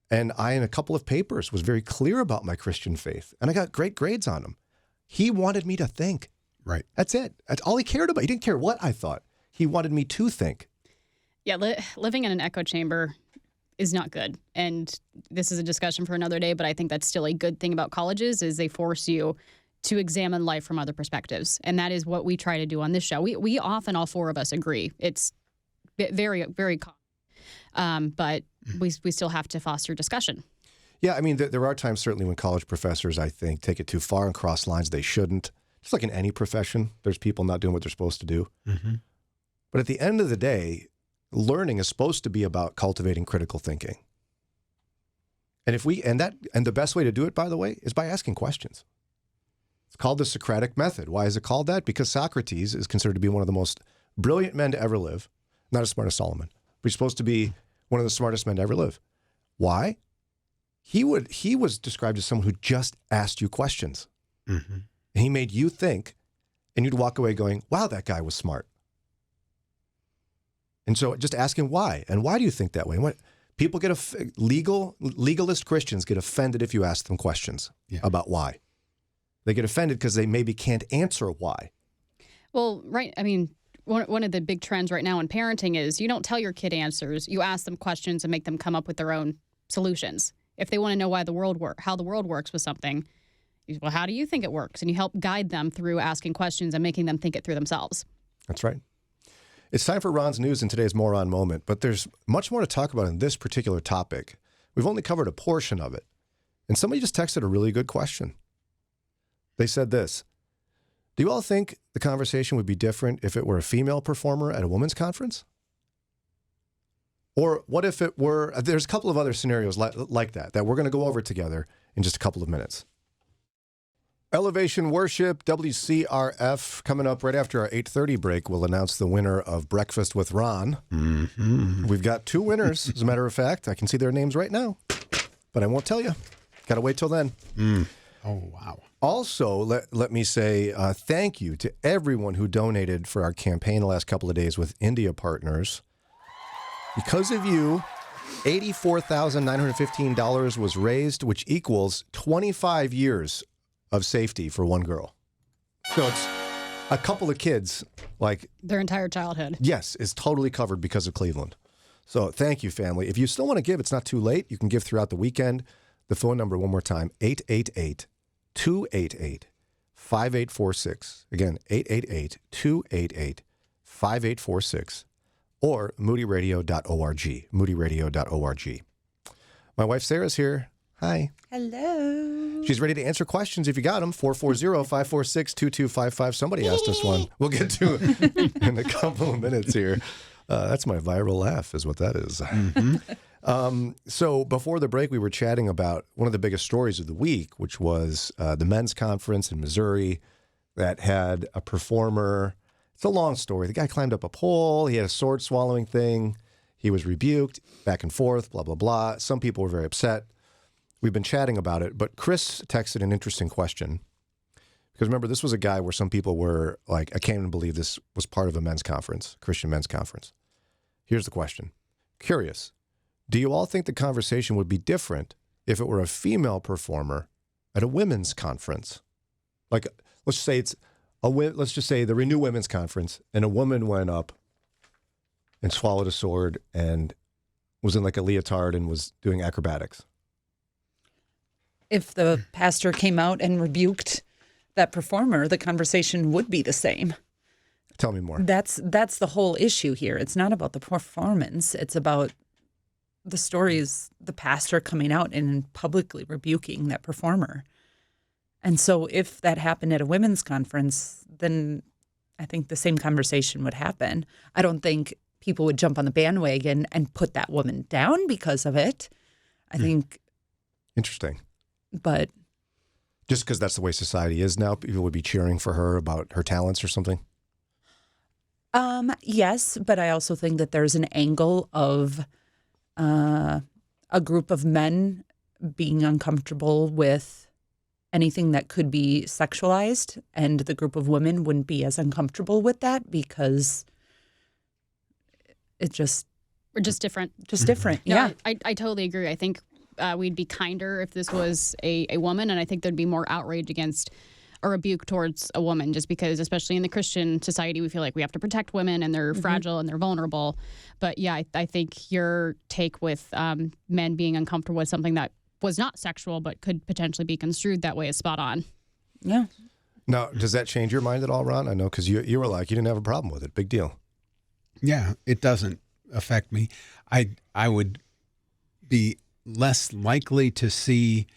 and I, in a couple of papers, was very clear about my Christian faith, and I got great grades on them. He wanted me to think. Right. That's it. That's all he cared about. He didn't care what I thought. He wanted me to think. Yeah, living in an echo chamber is not good. And this is a discussion for another day, but I think that's still a good thing about colleges is they force you to examine life from other perspectives. And that is what we try to do on this show. We often, all 4 of us, agree. It's very, very common. But we still have to foster discussion. Yeah, I mean, there are times certainly when college professors, I think, take it too far and cross lines they shouldn't. Just like in any profession, there's people not doing what they're supposed to do. But at the end of the day, learning is supposed to be about cultivating critical thinking. And the best way to do it, by the way, is by asking questions. It's called the Socratic method. Why is it called that? Because Socrates is considered to be one of the most brilliant men to ever live. Not as smart as Solomon, but he's supposed to be one of the smartest men to ever live. Why? He was described as someone who just asked you questions. And he made you think, and you'd walk away going, wow, that guy was smart. And so just asking why, and why do you think that way? What people get legalist Christians get offended if you ask them questions about why. They get offended because they maybe can't answer why. Well, right. I mean, one of the big trends right now in parenting is you don't tell your kid answers. You ask them questions and make them come up with their own solutions. If they want to know how the world works with something, well, how do you think it works? And you help guide them through asking questions and making them think it through themselves. That's right. It's time for Ron's News in today's Moron Moment, but there's much more to talk about in this particular topic. We've only covered a portion of it. And somebody just texted a really good question. They said this: do you all think the conversation would be different if it were a female performer at a women's conference? Or what if it were, there's a couple of other scenarios like that we're going to go over together in just a couple of minutes. Elevation Worship, WCRF, coming up right after our 8:30 break. We'll announce the winner of Breakfast with Ron. We've got 2 winners, as a matter of fact. I can see their names right now, but I won't tell you. Got to wait till then. Oh, wow. Also, let me say thank you to everyone who donated for our campaign the last couple of days with India Partners. Because of you, $84,915 was raised, which equals 25 years of safety for one girl. So it's a couple of kids, like their entire childhood. Yes, is totally covered because of Cleveland. So thank you, family. If you still want to give, it's not too late. You can give throughout the weekend. The phone number, one more time, 888-288-5846. Again, 888-288-5846. Or moodyradio.org, moodyradio.org. My wife Sarah's here. Hi. Hello. She's ready to answer questions if you got them. 440-546-2255. Somebody asked us one. We'll get to it in a couple of minutes here. That's my viral laugh is what that is. So before the break, we were chatting about one of the biggest stories of the week, which was the men's conference in Missouri that had a performer. It's a long story. The guy climbed up a pole. He had a sword swallowing thing. He was rebuked, back and forth, blah, blah, blah. Some people were very upset. We've been chatting about it, but Chris texted an interesting question. Because remember, this was a guy where some people were like, I can't even believe this was part of a men's conference, Christian men's conference. Here's the question. Curious, do you all think the conversation would be different if it were a female performer at a women's conference? Like, let's just say the Renew Women's Conference, and a woman went up and swallowed a sword and was in like a leotard and was doing acrobatics. If the pastor came out and rebuked that performer, the conversation would be the same. Tell me more. That's the whole issue here. It's not about the performance. It's about the stories, the pastor coming out and publicly rebuking that performer. And so if that happened at a women's conference, then I think the same conversation would happen. I don't think people would jump on the bandwagon and put that woman down because of it. I think. Interesting. But Just because that's the way society is now, people would be cheering for her about her talents or something? Yes, but I also think that there's an angle of a group of men being uncomfortable with anything that could be sexualized, and the group of women wouldn't be as uncomfortable with that because it just We're just different. different. No, Yeah. I totally agree. I think we'd be kinder if this was a woman, and I think there'd be more outrage against a rebuke towards a woman, just because, especially in the Christian society, we feel like we have to protect women and they're fragile and they're vulnerable. But yeah, I think your take with men being uncomfortable with something that was not sexual but could potentially be construed that way is spot on. Yeah. Now, does that change your mind at all, Ron? I know, because you were like, you didn't have a problem with it. Big deal. Yeah, it doesn't affect me. I would be less likely to see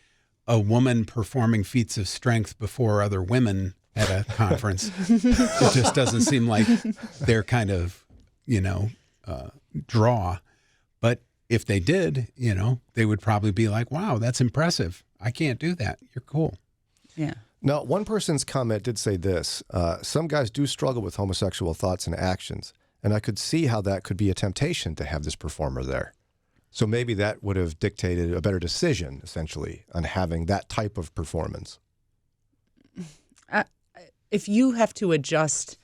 a woman performing feats of strength before other women at a conference. It just doesn't seem like their kind of, draw. But if they did, they would probably be like, wow, that's impressive. I can't do that. You're cool. Yeah. Now, one person's comment did say this. Some guys do struggle with homosexual thoughts and actions, and I could see how that could be a temptation to have this performer there. So maybe that would have dictated a better decision, essentially, on having that type of performance. If you have to adjust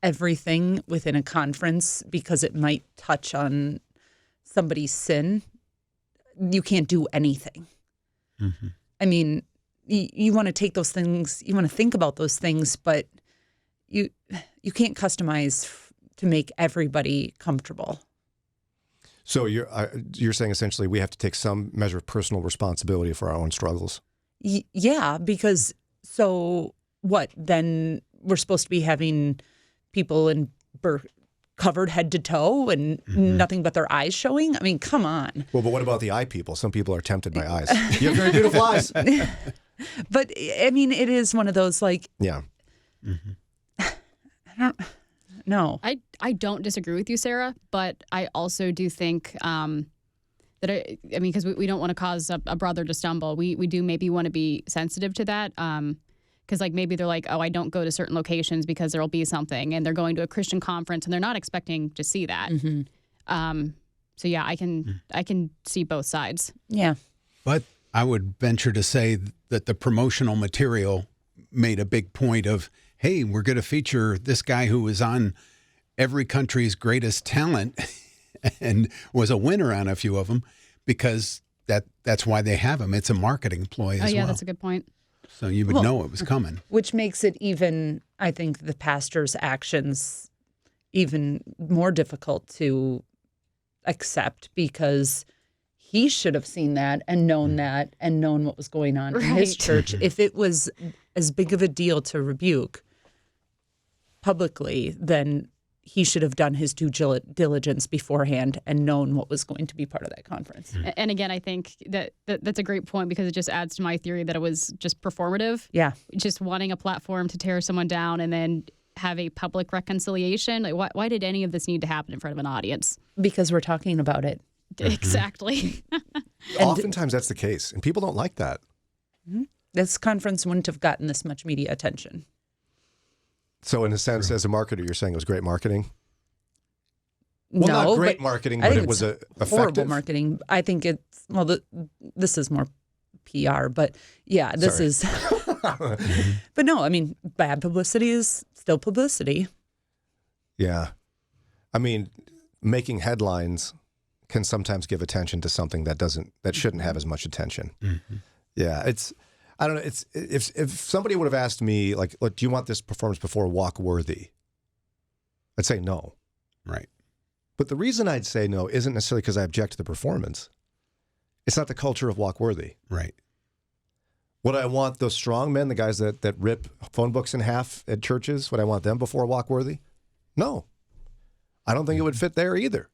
everything within a conference because it might touch on somebody's sin, you can't do anything. Mm-hmm. I mean, you want to take those things, you want to think about those things, but you can't customize to make everybody comfortable. So you're saying essentially we have to take some measure of personal responsibility for our own struggles? Yeah, because so what? Then we're supposed to be having people covered head to toe and nothing but their eyes showing? I mean, come on. Well, but what about the eye people? Some people are tempted by eyes. You have very beautiful eyes. But, I mean, it is one of those, like... Yeah. I don't... No. I don't disagree with you, Sarah, but I also do think that, because we don't want to cause a brother to stumble. We do maybe want to be sensitive to that. Because maybe they're like, oh, I don't go to certain locations because there'll be something. And they're going to a Christian conference and they're not expecting to see that. Mm-hmm. So, yeah, I can see both sides. Yeah. But I would venture to say that the promotional material made a big point of, hey, we're going to feature this guy who was on every country's greatest talent and was a winner on a few of them, because that's why they have him. It's a marketing ploy as well. Oh, yeah, that's a good point. So you would know it was coming. Which makes it even, I think, the pastor's actions even more difficult to accept, because he should have seen that and known that and known what was going on in his church. If it was as big of a deal to rebuke publicly, then he should have done his due diligence beforehand and known what was going to be part of that conference. And again, I think that's a great point, because it just adds to my theory that it was just performative. Yeah. Just wanting a platform to tear someone down and then have a public reconciliation. Like, why did any of this need to happen in front of an audience? Because we're talking about it. Exactly. Oftentimes that's the case, and people don't like that. This conference wouldn't have gotten this much media attention. So in a sense, as a marketer, you're saying it was great marketing? Well, no, not great marketing, but it was effective. Horrible marketing. I think it's, this is more PR, but yeah, this is. But no, I mean, bad publicity is still publicity. Yeah. I mean, making headlines can sometimes give attention to something that shouldn't have as much attention. Mm-hmm. Yeah, I don't know. It's if somebody would have asked me, like, look, do you want this performance before Walk Worthy? I'd say no. Right. But the reason I'd say no isn't necessarily because I object to the performance. It's not the culture of Walk Worthy. Right. Would I want those strong men, the guys that rip phone books in half at churches, would I want them before Walk Worthy? No. I don't think it would fit there either,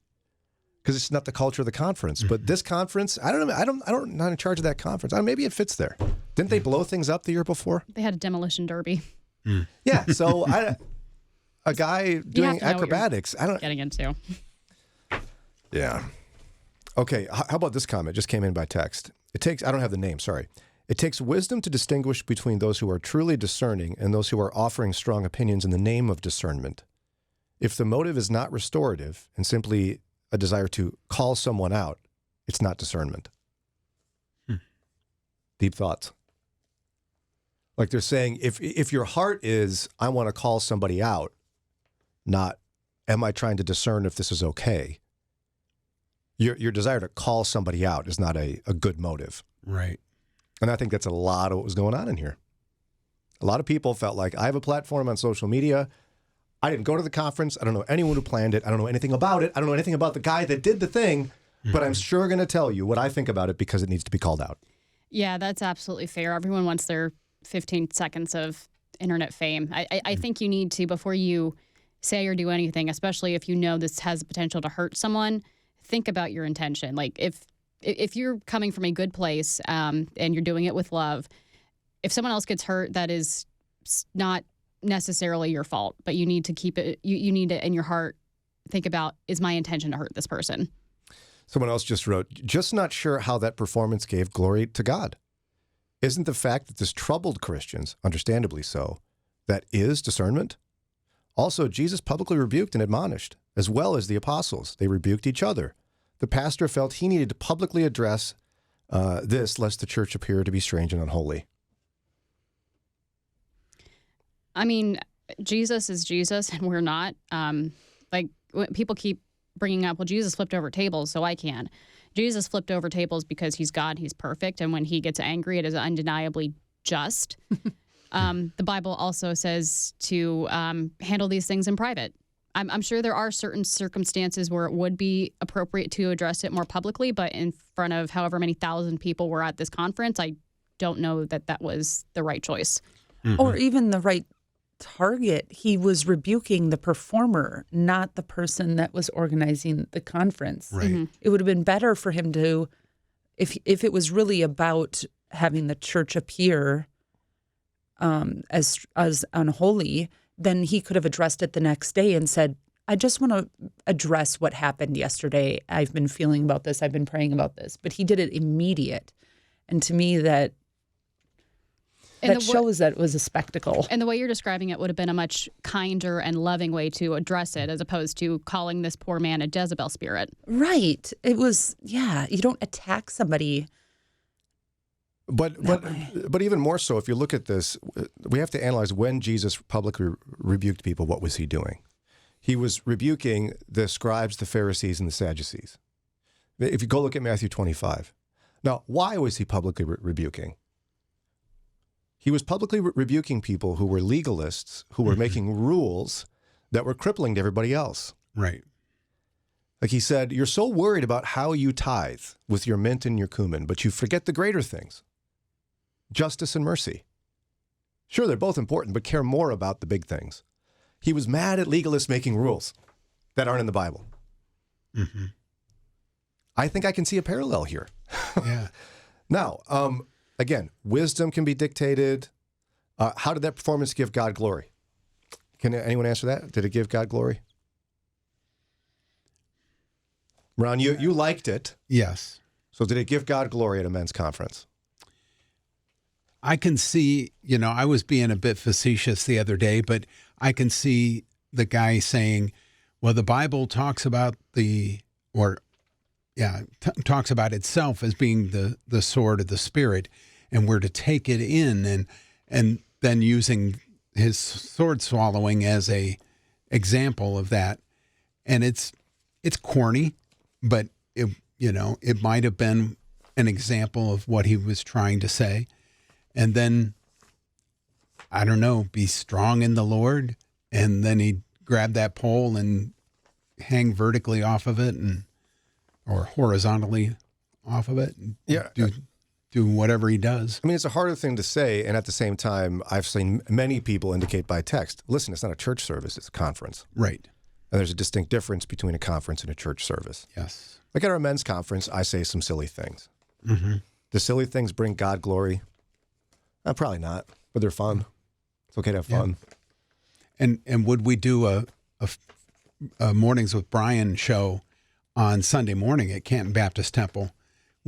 because it's not the culture of the conference. But this conference, I don't know. I'm not in charge of that conference. Maybe it fits there. Didn't they blow things up the year before? They had a demolition derby. Yeah. So a guy doing acrobatics. I don't getting into. Yeah. Okay. How about this comment? Just came in by text. I don't have the name. Sorry. It takes wisdom to distinguish between those who are truly discerning and those who are offering strong opinions in the name of discernment. If the motive is not restorative and simply a desire to call someone out, it's not discernment. Deep thoughts. Like they're saying, if your heart is, I want to call somebody out, not, am I trying to discern if this is okay? Your desire to call somebody out is not a good motive. Right. And I think that's a lot of what was going on in here. A lot of people felt like, I have a platform on social media. I didn't go to the conference. I don't know anyone who planned it. I don't know anything about it. I don't know anything about the guy that did the thing, but I'm sure going to tell you what I think about it because it needs to be called out. Yeah, that's absolutely fair. Everyone wants their 15 seconds of internet fame. I think you need to, before you say or do anything, especially if you know this has the potential to hurt someone, think about your intention. Like if you're coming from a good place and you're doing it with love, if someone else gets hurt, that is not necessarily your fault, but you need to keep it, you need to, in your heart, think about, is my intention to hurt this person? Someone else just wrote, just not sure how that performance gave glory to God. Isn't the fact that this troubled Christians, understandably so, that is discernment? Also, Jesus publicly rebuked and admonished, as well as the apostles. They rebuked each other. The pastor felt he needed to publicly address this, lest the church appear to be strange and unholy. I mean, Jesus is Jesus, and we're not. Like, when people keep bringing up, well, Jesus flipped over tables, so I can. Jesus flipped over tables because he's God, he's perfect, and when he gets angry, it is undeniably just. The Bible also says to handle these things in private. I'm sure there are certain circumstances where it would be appropriate to address it more publicly, but in front of however many thousand people were at this conference, I don't know that that was the right choice. Mm-hmm. Or even the right target. He was rebuking the performer, not the person that was organizing the conference. Right. Mm-hmm. It would have been better for him to, if it was really about having the church appear as unholy, then he could have addressed it the next day and said, I just want to address what happened yesterday. I've been feeling about this. I've been praying about this. But he did it immediate. And to me, that shows that it was a spectacle. And the way you're describing it would have been a much kinder and loving way to address it, as opposed to calling this poor man a Jezebel spirit. Right. It was, yeah, you don't attack somebody. But even more so, if you look at this, we have to analyze when Jesus publicly rebuked people, what was he doing? He was rebuking the scribes, the Pharisees, and the Sadducees. If you go look at Matthew 25. Now, why was he publicly rebuking? He was publicly rebuking people who were legalists, who were making rules that were crippling to everybody else. Right. Like he said, you're so worried about how you tithe with your mint and your cumin, but you forget the greater things. Justice and mercy. Sure, they're both important, but care more about the big things. He was mad at legalists making rules that aren't in the Bible. Mm-hmm. I think I can see a parallel here. Yeah. Now, again, wisdom can be dictated. How did that performance give God glory? Can anyone answer that? Did it give God glory? Ron, you liked it. Yes. So did it give God glory at a men's conference? I can see, I was being a bit facetious the other day, but I can see the guy saying, well, the Bible talks about talks about itself as being the sword of the Spirit, and we're to take it in, and then using his sword swallowing as a example of that. And it's corny, but it might have been an example of what he was trying to say. And then, I don't know, be strong in the Lord. And then he'd grab that pole and hang vertically off of it or horizontally off of it. And do whatever he does. I mean, it's a harder thing to say. And at the same time, I've seen many people indicate by text, listen, it's not a church service, it's a conference. Right. And there's a distinct difference between a conference and a church service. Yes. Like at our men's conference, I say some silly things. Mm-hmm. Do silly things bring God glory? Probably not, but they're fun. It's okay to have fun. Yeah. And would we do a Mornings with Brian show on Sunday morning at Canton Baptist Temple?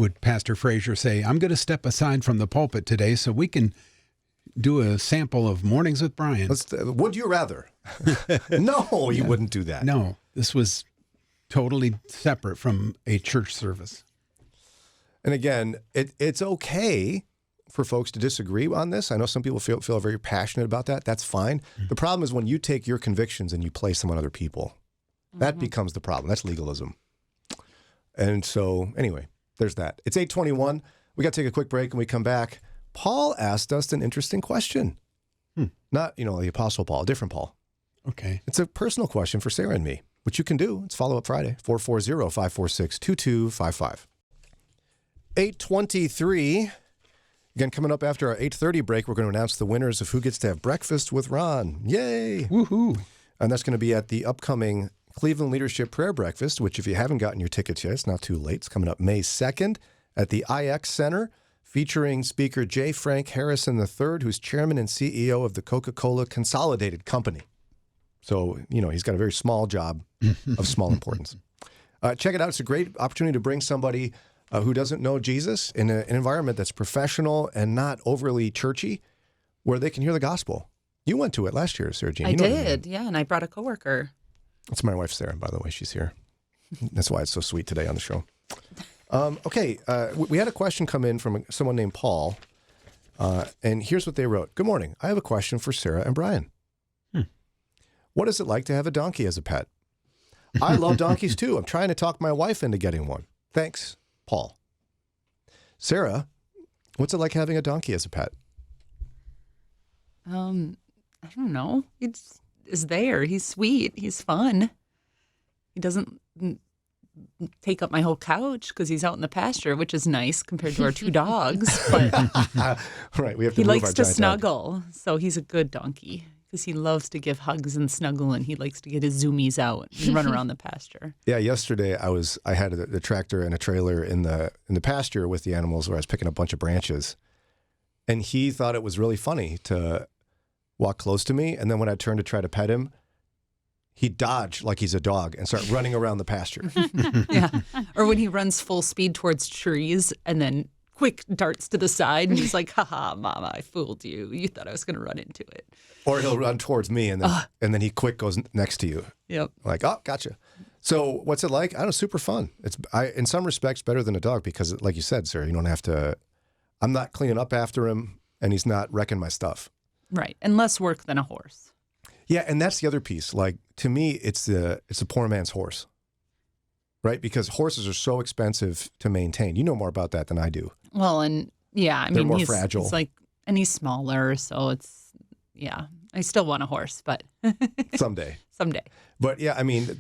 would Pastor Frazier say, I'm going to step aside from the pulpit today so we can do a sample of Mornings with Brian. Would you rather? No, you wouldn't do that. No, this was totally separate from a church service. And again, it's okay for folks to disagree on this. I know some people feel very passionate about that. That's fine. The problem is when you take your convictions and you place them on other people. That becomes the problem. That's legalism. And so, anyway, there's that. It's 8:21. We got to take a quick break, and we come back. Paul asked us an interesting question. Not, the Apostle Paul, a different Paul. Okay. It's a personal question for Sarah and me, which you can do. It's Follow Up Friday, 440-546-2255. 8:23. Again, coming up after our 8:30 break, we're going to announce the winners of Who Gets to Have Breakfast with Ron. Yay! Woohoo! And that's going to be at the upcoming Cleveland Leadership Prayer Breakfast, which if you haven't gotten your tickets yet, it's not too late. It's coming up May 2nd at the IX Center, featuring speaker J. Frank Harrison III, who's chairman and CEO of the Coca-Cola Consolidated Company. So, he's got a very small job of small importance. Check it out. It's a great opportunity to bring somebody who doesn't know Jesus in an environment that's professional and not overly churchy, where they can hear the gospel. You went to it last year, Sarah Jean. I did, yeah, and I brought a coworker. That's my wife, Sarah, by the way. She's here. That's why it's so sweet today on the show. Okay, we had a question come in from someone named Paul, and here's what they wrote. Good morning. I have a question for Sarah and Brian. What is it like to have a donkey as a pet? I love donkeys, too. I'm trying to talk my wife into getting one. Thanks, Paul. Sarah, what's it like having a donkey as a pet? I don't know. He's there. He's sweet. He's fun. He doesn't take up my whole couch because he's out in the pasture, which is nice compared to our two dogs. But right, we have to he move likes our to giant snuggle, so he's a good donkey because he loves to give hugs and snuggle, and he likes to get his zoomies out and run around the pasture. Yeah, yesterday I had the tractor and a trailer in the pasture with the animals where I was picking up a bunch of branches, and he thought it was really funny to walk close to me, and then when I turned to try to pet him, he'd dodge like he's a dog and start running around the pasture. Yeah, or when he runs full speed towards trees and then quick darts to the side, and he's like, "Haha, Mama, I fooled you. You thought I was going to run into it." Or he'll run towards me, and then he quick goes next to you. Yep. Like, oh, gotcha. So what's it like? I don't know, super fun. It's in some respects better than a dog because, like you said, Sarah, you don't have to. I'm not cleaning up after him, and he's not wrecking my stuff. Right, and less work than a horse. Yeah, and that's the other piece. Like, to me, it's a poor man's horse, right? Because horses are so expensive to maintain. You know more about that than I do. Well, and yeah, They're more fragile. He's like, and he's smaller, so it's, yeah. I still want a horse, but Someday. But yeah, I mean,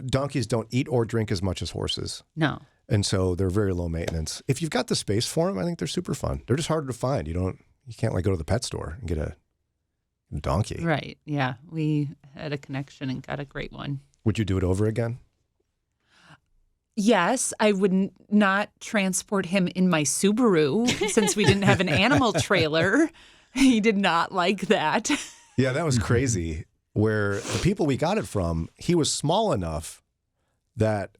donkeys don't eat or drink as much as horses. No. And so they're very low maintenance. If you've got the space for them, I think they're super fun. They're just harder to find. You can't like go to the pet store and get a donkey. Right. Yeah. We had a connection and got a great one. Would you do it over again? Yes, I would not transport him in my Subaru since we didn't have an animal trailer. He did not like that. Yeah, that was crazy. Where the people we got it from, he was small enough that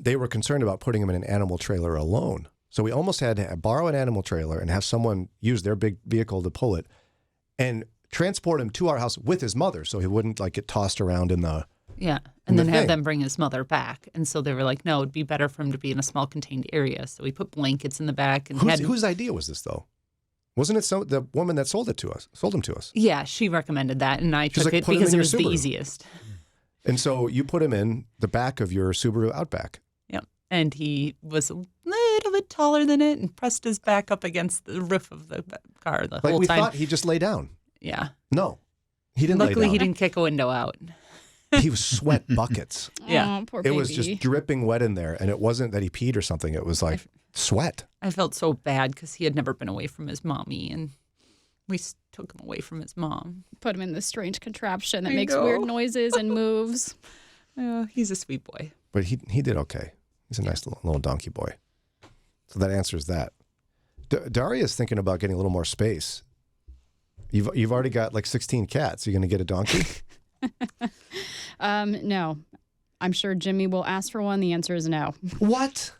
they were concerned about putting him in an animal trailer alone. So we almost had to borrow an animal trailer and have someone use their big vehicle to pull it and transport him to our house with his mother so he wouldn't like get tossed around in the and then have them bring his mother back. And so they were like, no, it'd be better for him to be in a small contained area. So we put blankets in the back. And whose idea was this though? Wasn't it the woman that sold him to us? Yeah, she recommended that, and I took it because it was the easiest. And so you put him in the back of your Subaru Outback. Yep, and he was a little bit taller than it and pressed his back up against the roof of the car the whole time. We thought he'd just lay down. Yeah. No, he didn't lay down. Luckily, he didn't kick a window out. He was sweat buckets. Yeah. Oh, poor baby. It was just dripping wet in there, and it wasn't that he peed or something. It was like sweat. I felt so bad because he had never been away from his mommy, and we took him away from his mom. Put him in this strange contraption that makes weird noises and moves. He's a sweet boy. But he did okay. He's a nice little donkey boy. So that answers that. Daria's thinking about getting a little more space. You've already got like 16 cats. Are you going to get a donkey? No. I'm sure Jimmy will ask for one. The answer is no. What?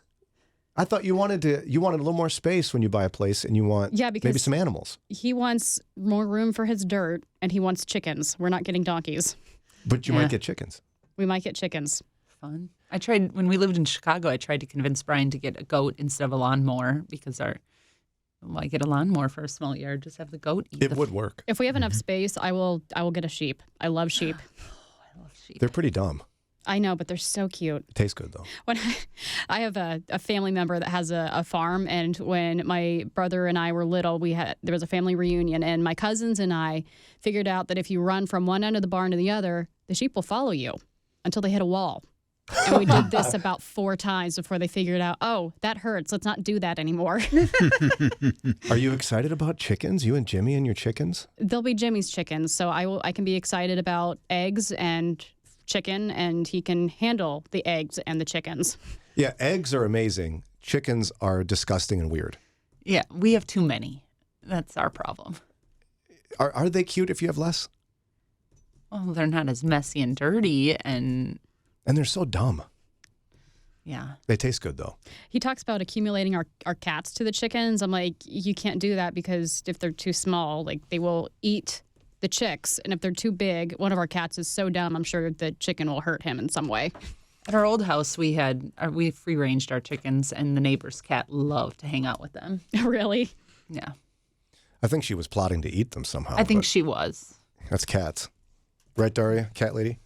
I thought you wanted a little more space when you buy a place, and you want because maybe some animals. He wants more room for his dirt, and he wants chickens. We're not getting donkeys. But you might get chickens. We might get chickens. Fun. I tried when we lived in Chicago. I tried to convince Brian to get a goat instead of a lawnmower because I get a lawnmower for a small yard. Just have the goat eat. It would work. If we have enough space, I will get a sheep. I love sheep. I love sheep. They're pretty dumb. I know, but they're so cute. It tastes good though. When I have a family member that has a farm, and when my brother and I were little, there was a family reunion, and my cousins and I figured out that if you run from one end of the barn to the other, the sheep will follow you until they hit a wall. And we did this about 4 times before they figured out, oh, that hurts. Let's not do that anymore. Are you excited about chickens? You and Jimmy and your chickens? They'll be Jimmy's chickens, so I can be excited about eggs and chicken, and he can handle the eggs and the chickens. Yeah, eggs are amazing. Chickens are disgusting and weird. Yeah, we have too many. That's our problem. Are they cute if you have less? Well, they're not as messy and dirty, and they're so dumb. Yeah. They taste good though. He talks about accumulating our cats to the chickens. I'm like, you can't do that because if they're too small, like they will eat the chicks, and if they're too big, one of our cats is so dumb, I'm sure the chicken will hurt him in some way. At our old house, we free ranged our chickens, and the neighbor's cat loved to hang out with them. Really? Yeah. I think she was plotting to eat them somehow. I think she was. That's cats. Right, Daria? Cat lady?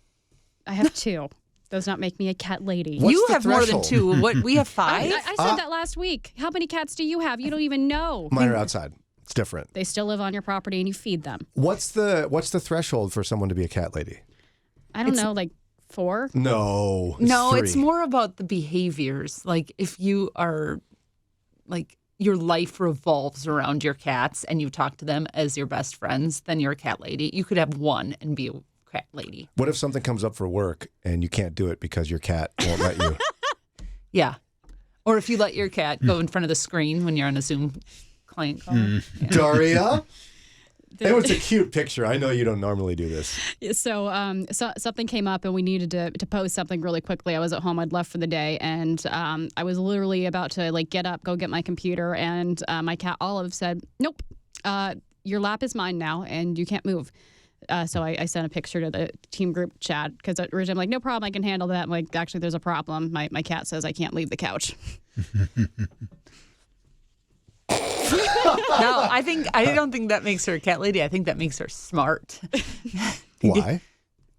I have 2. Does not make me a cat lady. What's You the have more than threshold? 2. What? We have 5? I said that last week. How many cats do you have? You don't even know. Mine are outside. It's different. They still live on your property and you feed them. What's the threshold for someone to be a cat lady? I don't know, like 4? No. No, 3. it's more about the behaviors. Like if you are, like your life revolves around your cats and you talk to them as your best friends, then you're a cat lady. You could have 1 and be a cat lady. What if something comes up for work and you can't do it because your cat won't let you? Yeah. Or if you let your cat go in front of the screen when you're on a Zoom client call. Yeah. Daria? It was a cute picture. I know you don't normally do this. So, something came up and we needed to post something really quickly. I was at home. I'd left for the day, and I was literally about to get up, go get my computer, and my cat Olive said, "Nope, your lap is mine now, and you can't move." So I sent a picture to the team group chat because originally I'm like, "No problem, I can handle that." I'm like, actually, there's a problem. My cat says I can't leave the couch. No, I don't think that makes her a cat lady. I think that makes her smart. Why?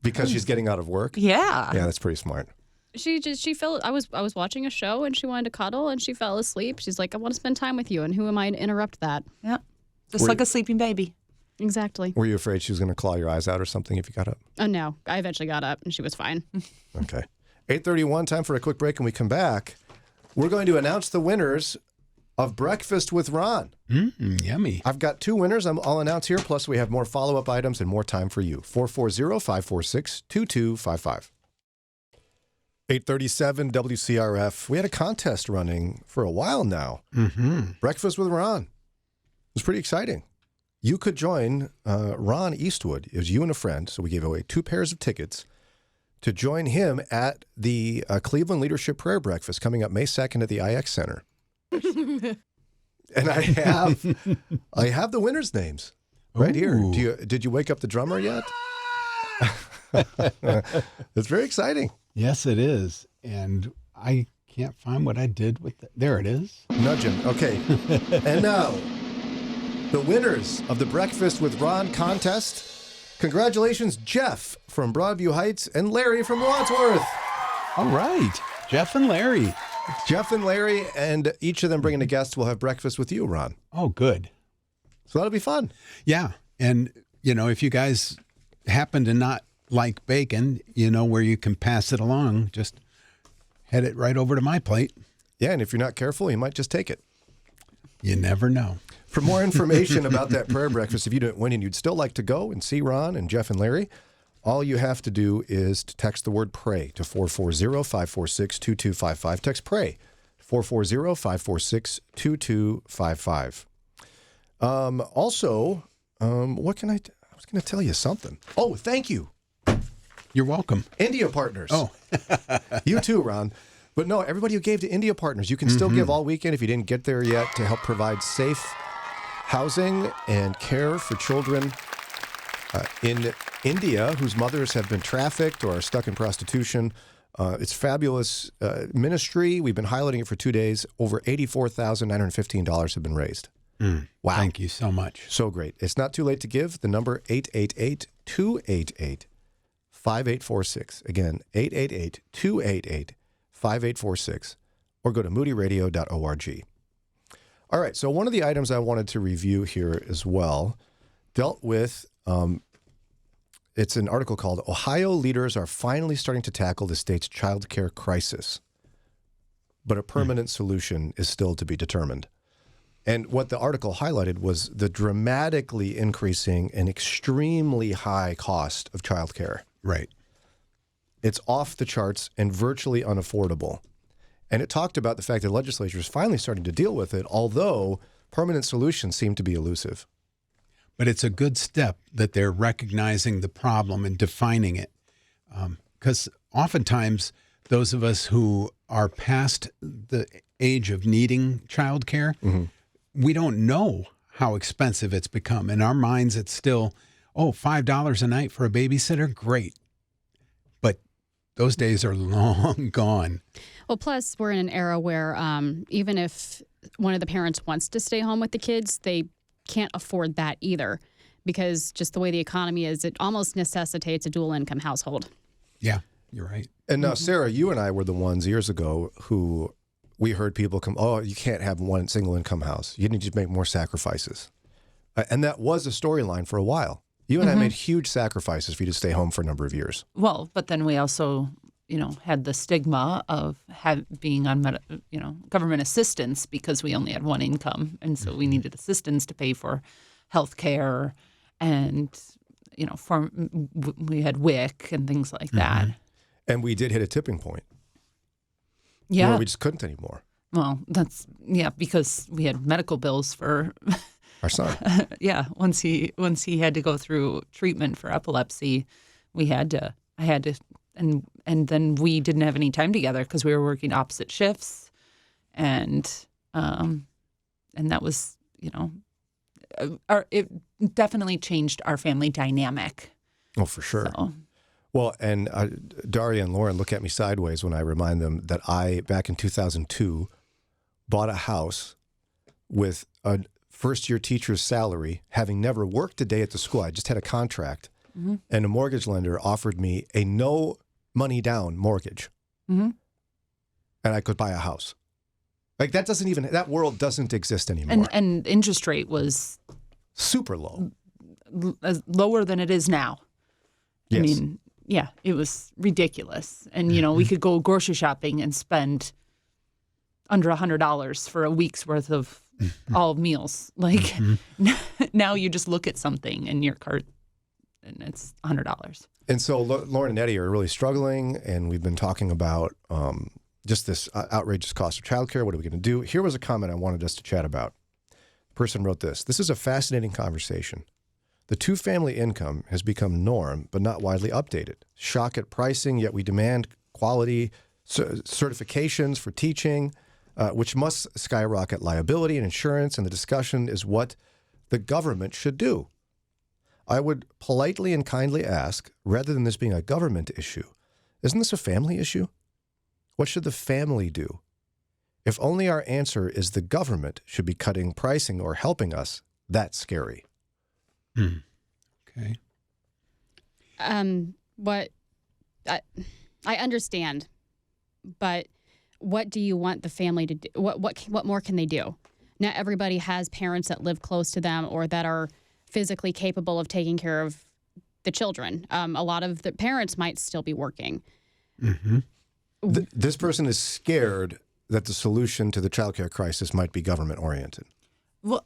Because she's getting out of work? Yeah. Yeah, that's pretty smart. She fell. I was watching a show and she wanted to cuddle and she fell asleep. She's like, I want to spend time with you, and who am I to interrupt that? Yeah. Just like a sleeping baby. Exactly. Were you afraid she was going to claw your eyes out or something if you got up? Oh no, I eventually got up and she was fine. Okay. 8:31, time for a quick break. When we come back, we're going to announce the winners of Breakfast with Ron. Yummy. I've got 2 winners I'll announce here, plus we have more follow-up items and more time for you. 440-546-2255. 8:37 WCRF. We had a contest running for a while now. Breakfast with Ron. It was pretty exciting. You could join Ron Eastwood. It was you and a friend, so we gave away 2 pairs of tickets to join him at the Cleveland Leadership Prayer Breakfast coming up May 2nd at the IX Center. And I have the winners' names right here. Did you wake up the drummer yet? It's very exciting. Yes, it is. And I can't find what I did with it. There it is. Nudge him. Okay. And now, the winners of the Breakfast with Ron contest. Congratulations, Jeff from Broadview Heights and Larry from Wadsworth. All right. Jeff and Larry. Jeff and Larry, and each of them bringing a guest will have breakfast with you, Ron. Oh, good. So that'll be fun. Yeah. And, if you guys happen to not like bacon, where you can pass it along, just head it right over to my plate. Yeah, and if you're not careful, you might just take it. You never know. For more information about that prayer breakfast, if you didn't win and you'd still like to go and see Ron and Jeff and Larry, all you have to do is to text the word pray to 440-546-2255. Text pray, 440-546-2255. Also, what can I was going to tell you something. Oh, thank you. You're welcome. India Partners. Oh. You too, Ron. But no, everybody who gave to India Partners, you can still give all weekend if you didn't get there yet to help provide safe housing and care for children in India whose mothers have been trafficked or are stuck in prostitution. It's fabulous ministry. We've been highlighting it for 2 days. Over $84,915 have been raised. Wow. Thank you so much. So great. It's not too late to give. The number 888-288-5846. Again, 888-288-5846. Or go to moodyradio.org. All right, so one of the items I wanted to review here as well dealt with, it's an article called Ohio Leaders Are Finally Starting to Tackle the State's Childcare Crisis, but a permanent solution is still to be determined. And what the article highlighted was the dramatically increasing and extremely high cost of childcare. Right. It's off the charts and virtually unaffordable. And it talked about the fact that the legislature is finally starting to deal with it, although permanent solutions seem to be elusive. But it's a good step that they're recognizing the problem and defining it. Because oftentimes, those of us who are past the age of needing childcare, we don't know how expensive it's become. In our minds, it's still, $5 a night for a babysitter? Great. But those days are long gone. Well, plus we're in an era where even if one of the parents wants to stay home with the kids, they can't afford that either, because just the way the economy is, it almost necessitates a dual income household. Yeah, you're right. And now, Sarah, you and I were the ones years ago who we heard people come, you can't have one single income house. You need to make more sacrifices. And that was a storyline for a while. You and I made huge sacrifices for you to stay home for a number of years. Well, but then we also, had the stigma of being on, government assistance because we only had one income. And so we needed assistance to pay for health care and, we had WIC and things like that. And we did hit a tipping point. Yeah. Where we just couldn't anymore. Well, because we had medical bills for our son. Once he had to go through treatment for epilepsy, I had to, and then we didn't have any time together because we were working opposite shifts, and that was, it definitely changed our family dynamic. Oh, for sure. So. Well, and Daria and Lauren look at me sideways when I remind them that I, back in 2002, bought a house with a first-year teacher's salary, having never worked a day at the school. I just had a contract, and a mortgage lender offered me a no-money-down mortgage, and I could buy a house. Like, that world doesn't exist anymore. And interest rate was super low. Lower than it is now. Yes. I mean, yeah, it was ridiculous. And, we could go grocery shopping and spend under $100 for a week's worth of all meals. Like, now you just look at something in your cart and it's $100. And so Lauren and Eddie are really struggling, and we've been talking about just this outrageous cost of childcare. What are we going to do? Here was a comment I wanted us to chat about. The person wrote this. This is a fascinating conversation. The two-family income has become norm, but not widely updated. Shock at pricing, yet we demand quality certifications for teaching, which must skyrocket liability and insurance, and the discussion is what the government should do. I would politely and kindly ask, rather than this being a government issue, isn't this a family issue? What should the family do? If only our answer is the government should be cutting pricing or helping us, that's scary. Okay. What I understand, but what do you want the family to do? What more can they do? Not everybody has parents that live close to them or that are physically capable of taking care of the children. A lot of the parents might still be working. This person is scared that the solution to the childcare crisis might be government-oriented. Well,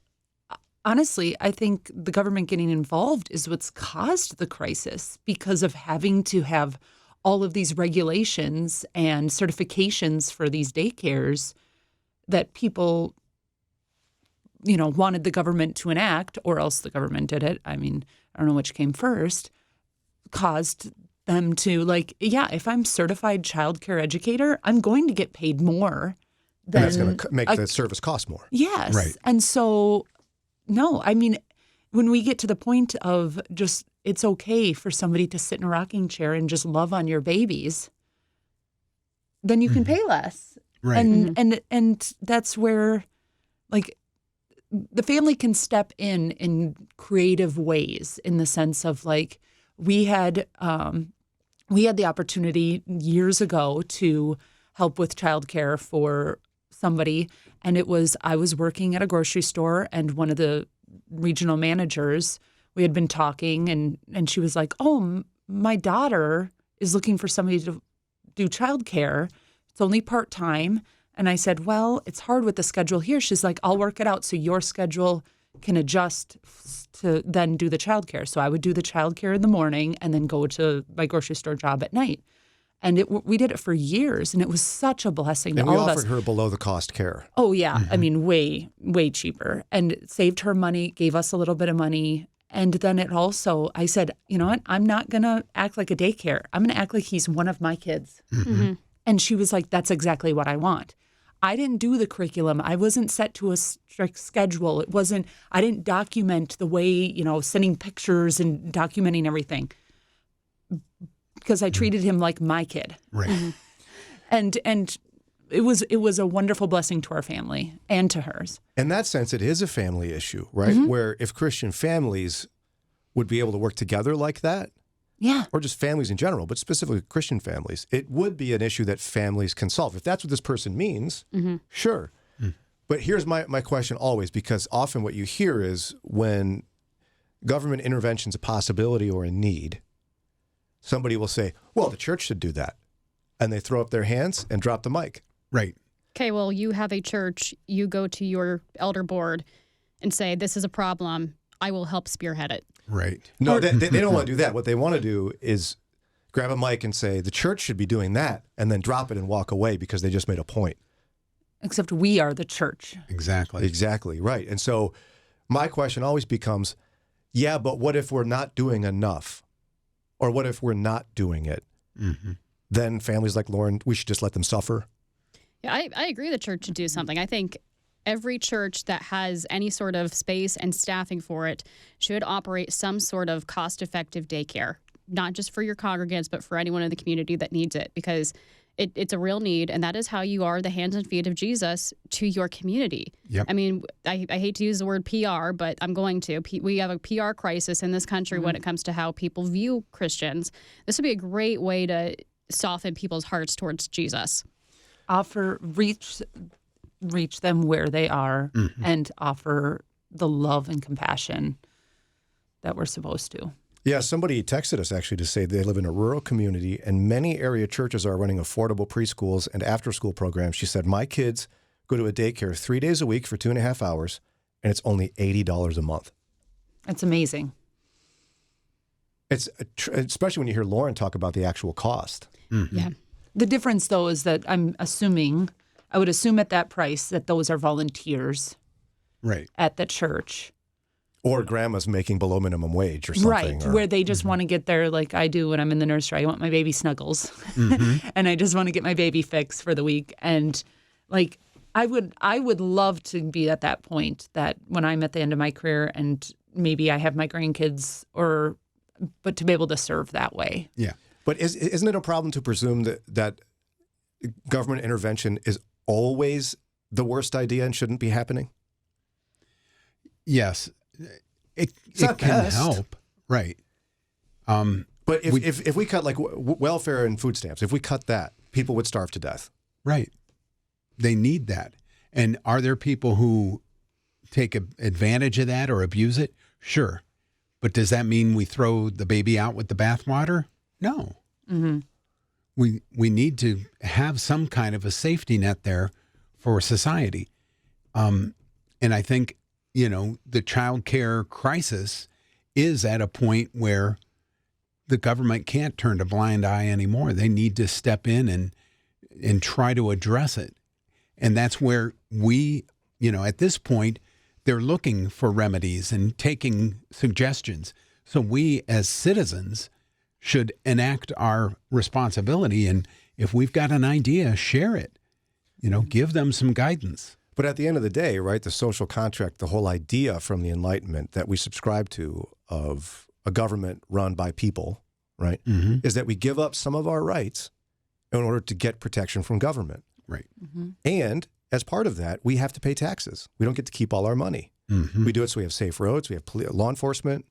honestly, I think the government getting involved is what's caused the crisis because of having to have all of these regulations and certifications for these daycares that people, wanted the government to enact, or else the government did it. I mean, I don't know which came first, caused them to if I'm certified childcare educator, I'm going to get paid more. And that's going to make the service cost more. Yes. Right. And so, no, I mean, when we get to the point of just it's okay for somebody to sit in a rocking chair and just love on your babies, then you can pay less. Right. And that's where the family can step in creative ways, in the sense of we had the opportunity years ago to help with childcare for somebody, and I was working at a grocery store, and one of the regional managers, we had been talking, and she was like, "Oh, my daughter is looking for somebody to do childcare. It's only part-time." And I said, "Well, it's hard with the schedule here." She's like, "I'll work it out so your schedule can adjust to then do the childcare." So I would do the childcare in the morning and then go to my grocery store job at night. And we did it for years, and it was such a blessing to And we all of us. offered her below the cost care. Oh, yeah. I mean, way, way cheaper. And it saved her money, gave us a little bit of money. And then it also, I said, you know what? I'm not going to act like a daycare. I'm going to act like he's one of my kids. And she was like, that's exactly what I want. I didn't do the curriculum. I wasn't set to a strict schedule. I didn't document the way, sending pictures and documenting everything, because I treated him like my kid. Right. And it was a wonderful blessing to our family and to hers. In that sense, it is a family issue, right? Where if Christian families would be able to work together like that, Yeah. or just families in general, but specifically Christian families, it would be an issue that families can solve. If that's what this person means, sure. But here's my question always, because often what you hear is when government intervention is a possibility or a need, somebody will say, well, the church should do that. And they throw up their hands and drop the mic. Right. Okay, well, you have a church. You go to your elder board and say, this is a problem. I will help spearhead it. Right. No, they don't want to do that. What they want to do is grab a mic and say, the church should be doing that, and then drop it and walk away because they just made a point. Except we are the church. Exactly. Exactly, right. And so my question always becomes, yeah, but what if we're not doing enough? Or what if we're not doing it? Then families like Lauren, we should just let them suffer? Yeah, I agree the church should do something. I think every church that has any sort of space and staffing for it should operate some sort of cost-effective daycare, not just for your congregants, but for anyone in the community that needs it, because it's a real need, and that is how you are the hands and feet of Jesus to your community. Yep. I mean, I hate to use the word PR, but I'm going to. We have a PR crisis in this country when it comes to how people view Christians. This would be a great way to soften people's hearts towards Jesus. Reach them where they are and offer the love and compassion that we're supposed to. Yeah, somebody texted us actually to say they live in a rural community and many area churches are running affordable preschools and after-school programs. She said, my kids go to a daycare 3 days a week for 2.5 hours, and it's only $80 a month. It's amazing. It's especially when you hear Lauren talk about the actual cost. Yeah. The difference, though, is that I would assume at that price that those are volunteers Right. at the church. Or grandma's making below minimum wage or something. Right, or, where they just want to get there like I do when I'm in the nursery. I want my baby snuggles, and I just want to get my baby fix for the week. And I would love to be at that point that when I'm at the end of my career and maybe I have my grandkids, but to be able to serve that way. Yeah. But isn't it a problem to presume that government intervention is always the worst idea and shouldn't be happening? Yes. It not can best. help. Right. But if we cut like welfare and food stamps, if we cut that, people would starve to death. Right. They need that. And are there people who take advantage of that or abuse it? Sure. But does that mean we throw the baby out with the bathwater? No. We need to have some kind of a safety net there for society. And I think, the child care crisis is at a point where the government can't turn a blind eye anymore. They need to step in and try to address it. And that's where we, at this point, they're looking for remedies and taking suggestions. So we as citizens should enact our responsibility. And if we've got an idea, share it. Give them some guidance. But at the end of the day, right, the social contract, the whole idea from the Enlightenment that we subscribe to of a government run by people, right, is that we give up some of our rights in order to get protection from government. Right. And as part of that, we have to pay taxes. We don't get to keep all our money. We do it so we have safe roads, we have law enforcement,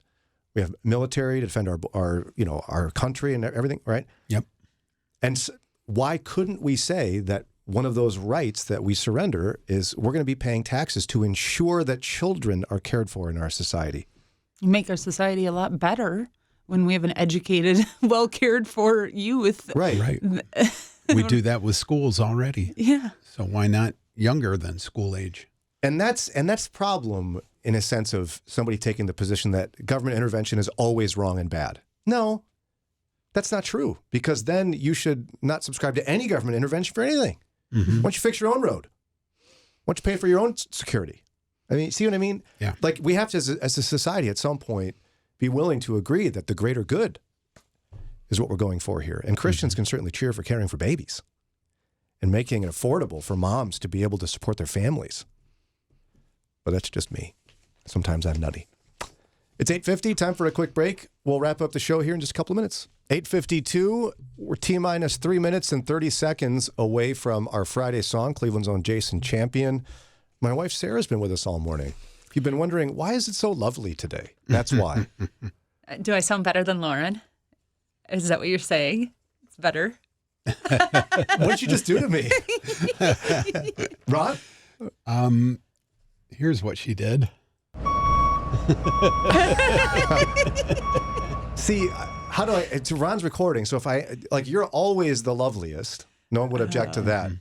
we have military to defend our country and everything, right? Yep. And why couldn't we say that one of those rights that we surrender is we're going to be paying taxes to ensure that children are cared for in our society? You make our society a lot better when we have an educated, well cared for youth. Right. We do that with schools already. Yeah. So why not younger than school age? And that's the problem in a sense of somebody taking the position that government intervention is always wrong and bad. No, that's not true, because then you should not subscribe to any government intervention for anything. Why don't you fix your own road? Why don't you pay for your own security? I mean, see what I mean? Yeah. Like we have to, as a society at some point, be willing to agree that the greater good is what we're going for here. And Christians can certainly cheer for caring for babies and making it affordable for moms to be able to support their families. But that's just me. Sometimes I'm nutty. It's 8:50, time for a quick break. We'll wrap up the show here in just a couple of minutes. 8:52, we're T-minus 3 minutes and 30 seconds away from our Friday song, Cleveland's own Jason Champion. My wife Sarah's been with us all morning. If you've been wondering, why is it so lovely today? That's why. Do I sound better than Lauren? Is that what you're saying? It's better. What did you just do to me? Ron? Here's what she did. See, how do I, it's Ron's recording, so if you're always the loveliest. No one would object to that.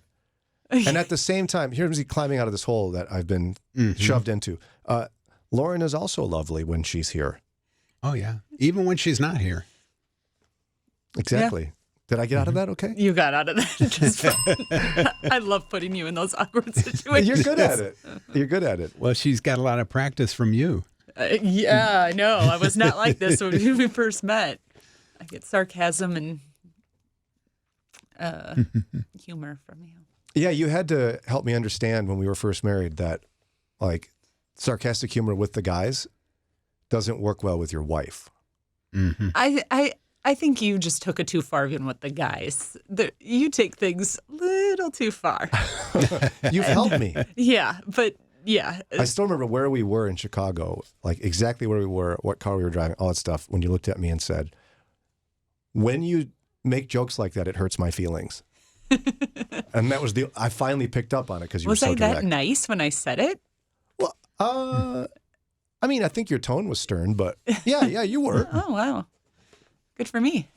And at the same time, here's me climbing out of this hole that I've been shoved into. Lauren is also lovely when she's here. Oh, yeah. Even when she's not here. Exactly. Yeah. Did I get out of that okay? You got out of that just fine. I love putting you in those awkward situations. You're good at it. You're good at it. Well, she's got a lot of practice from you. Yeah, I know. I was not like this when we first met. I get sarcasm and humor from you. Yeah, you had to help me understand when we were first married that, like, sarcastic humor with the guys doesn't work well with your wife. I think you just took it too far even with the guys. You take things a little too far. You've helped me. Yeah, but yeah. I still remember where we were in Chicago, like exactly where we were, what car we were driving, all that stuff, when you looked at me and said, when you make jokes like that, it hurts my feelings. And that was I finally picked up on it because you were so direct. Was I that nice when I said it? Well, I mean, I think your tone was stern, but yeah, you were. Oh, wow. Good for me.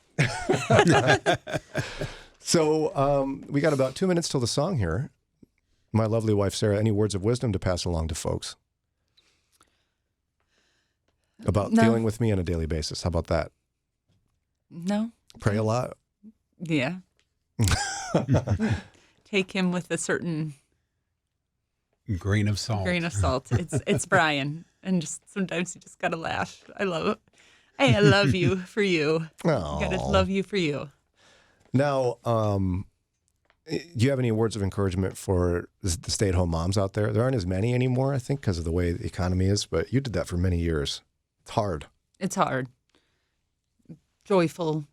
So we got about 2 minutes till the song here. My lovely wife, Sarah, any words of wisdom to pass along to folks about dealing with me on a daily basis? How about that? No. Pray a lot? Yeah. Take him with a certain grain of salt. It's Brian. And just sometimes you just got to laugh. I love it. Hey, I love you for you. Aww. Got to love you for you. Now, do you have any words of encouragement for the stay-at-home moms out there? There aren't as many anymore, I think, because of the way the economy is, but you did that for many years. It's hard. It's hard. Joyful,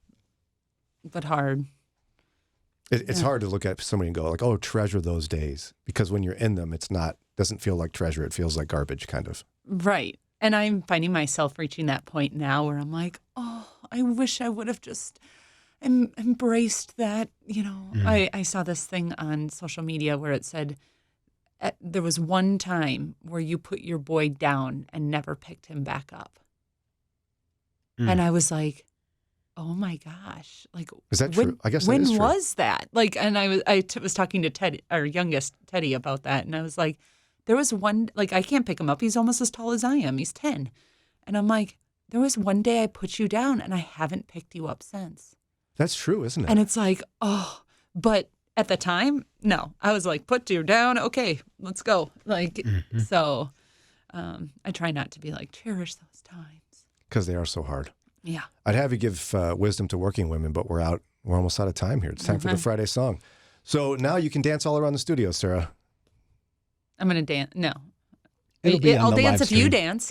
but hard. It's hard to look at somebody and go like, oh, treasure those days. Because when you're in them, doesn't feel like treasure. It feels like garbage, kind of. Right. And I'm finding myself reaching that point now where I'm like, oh, I wish I would have just embraced that. You know, I saw this thing on social media where it said there was one time where you put your boy down and never picked him back up. And I was like, oh my gosh! Like, is that true? I guess when that is true. was that? Like, and I was talking to Teddy, our youngest Teddy, about that, and I was like, there was one, like, I can't pick him up. He's almost as tall as I am. He's 10, and I'm like, there was one day I put you down, and I haven't picked you up since. That's true, isn't it? And it's like, oh, but at the time, no, I was like, put you down, okay, let's go. Like, so, I try not to be like cherish those times because they are so hard. Yeah. I'd have you give wisdom to working women, but we're almost out of time here. It's time for the Friday song. So now you can dance all around the studio, Sarah. I'm going to dance. No. It'll be on I'll the dance live if you stream. dance.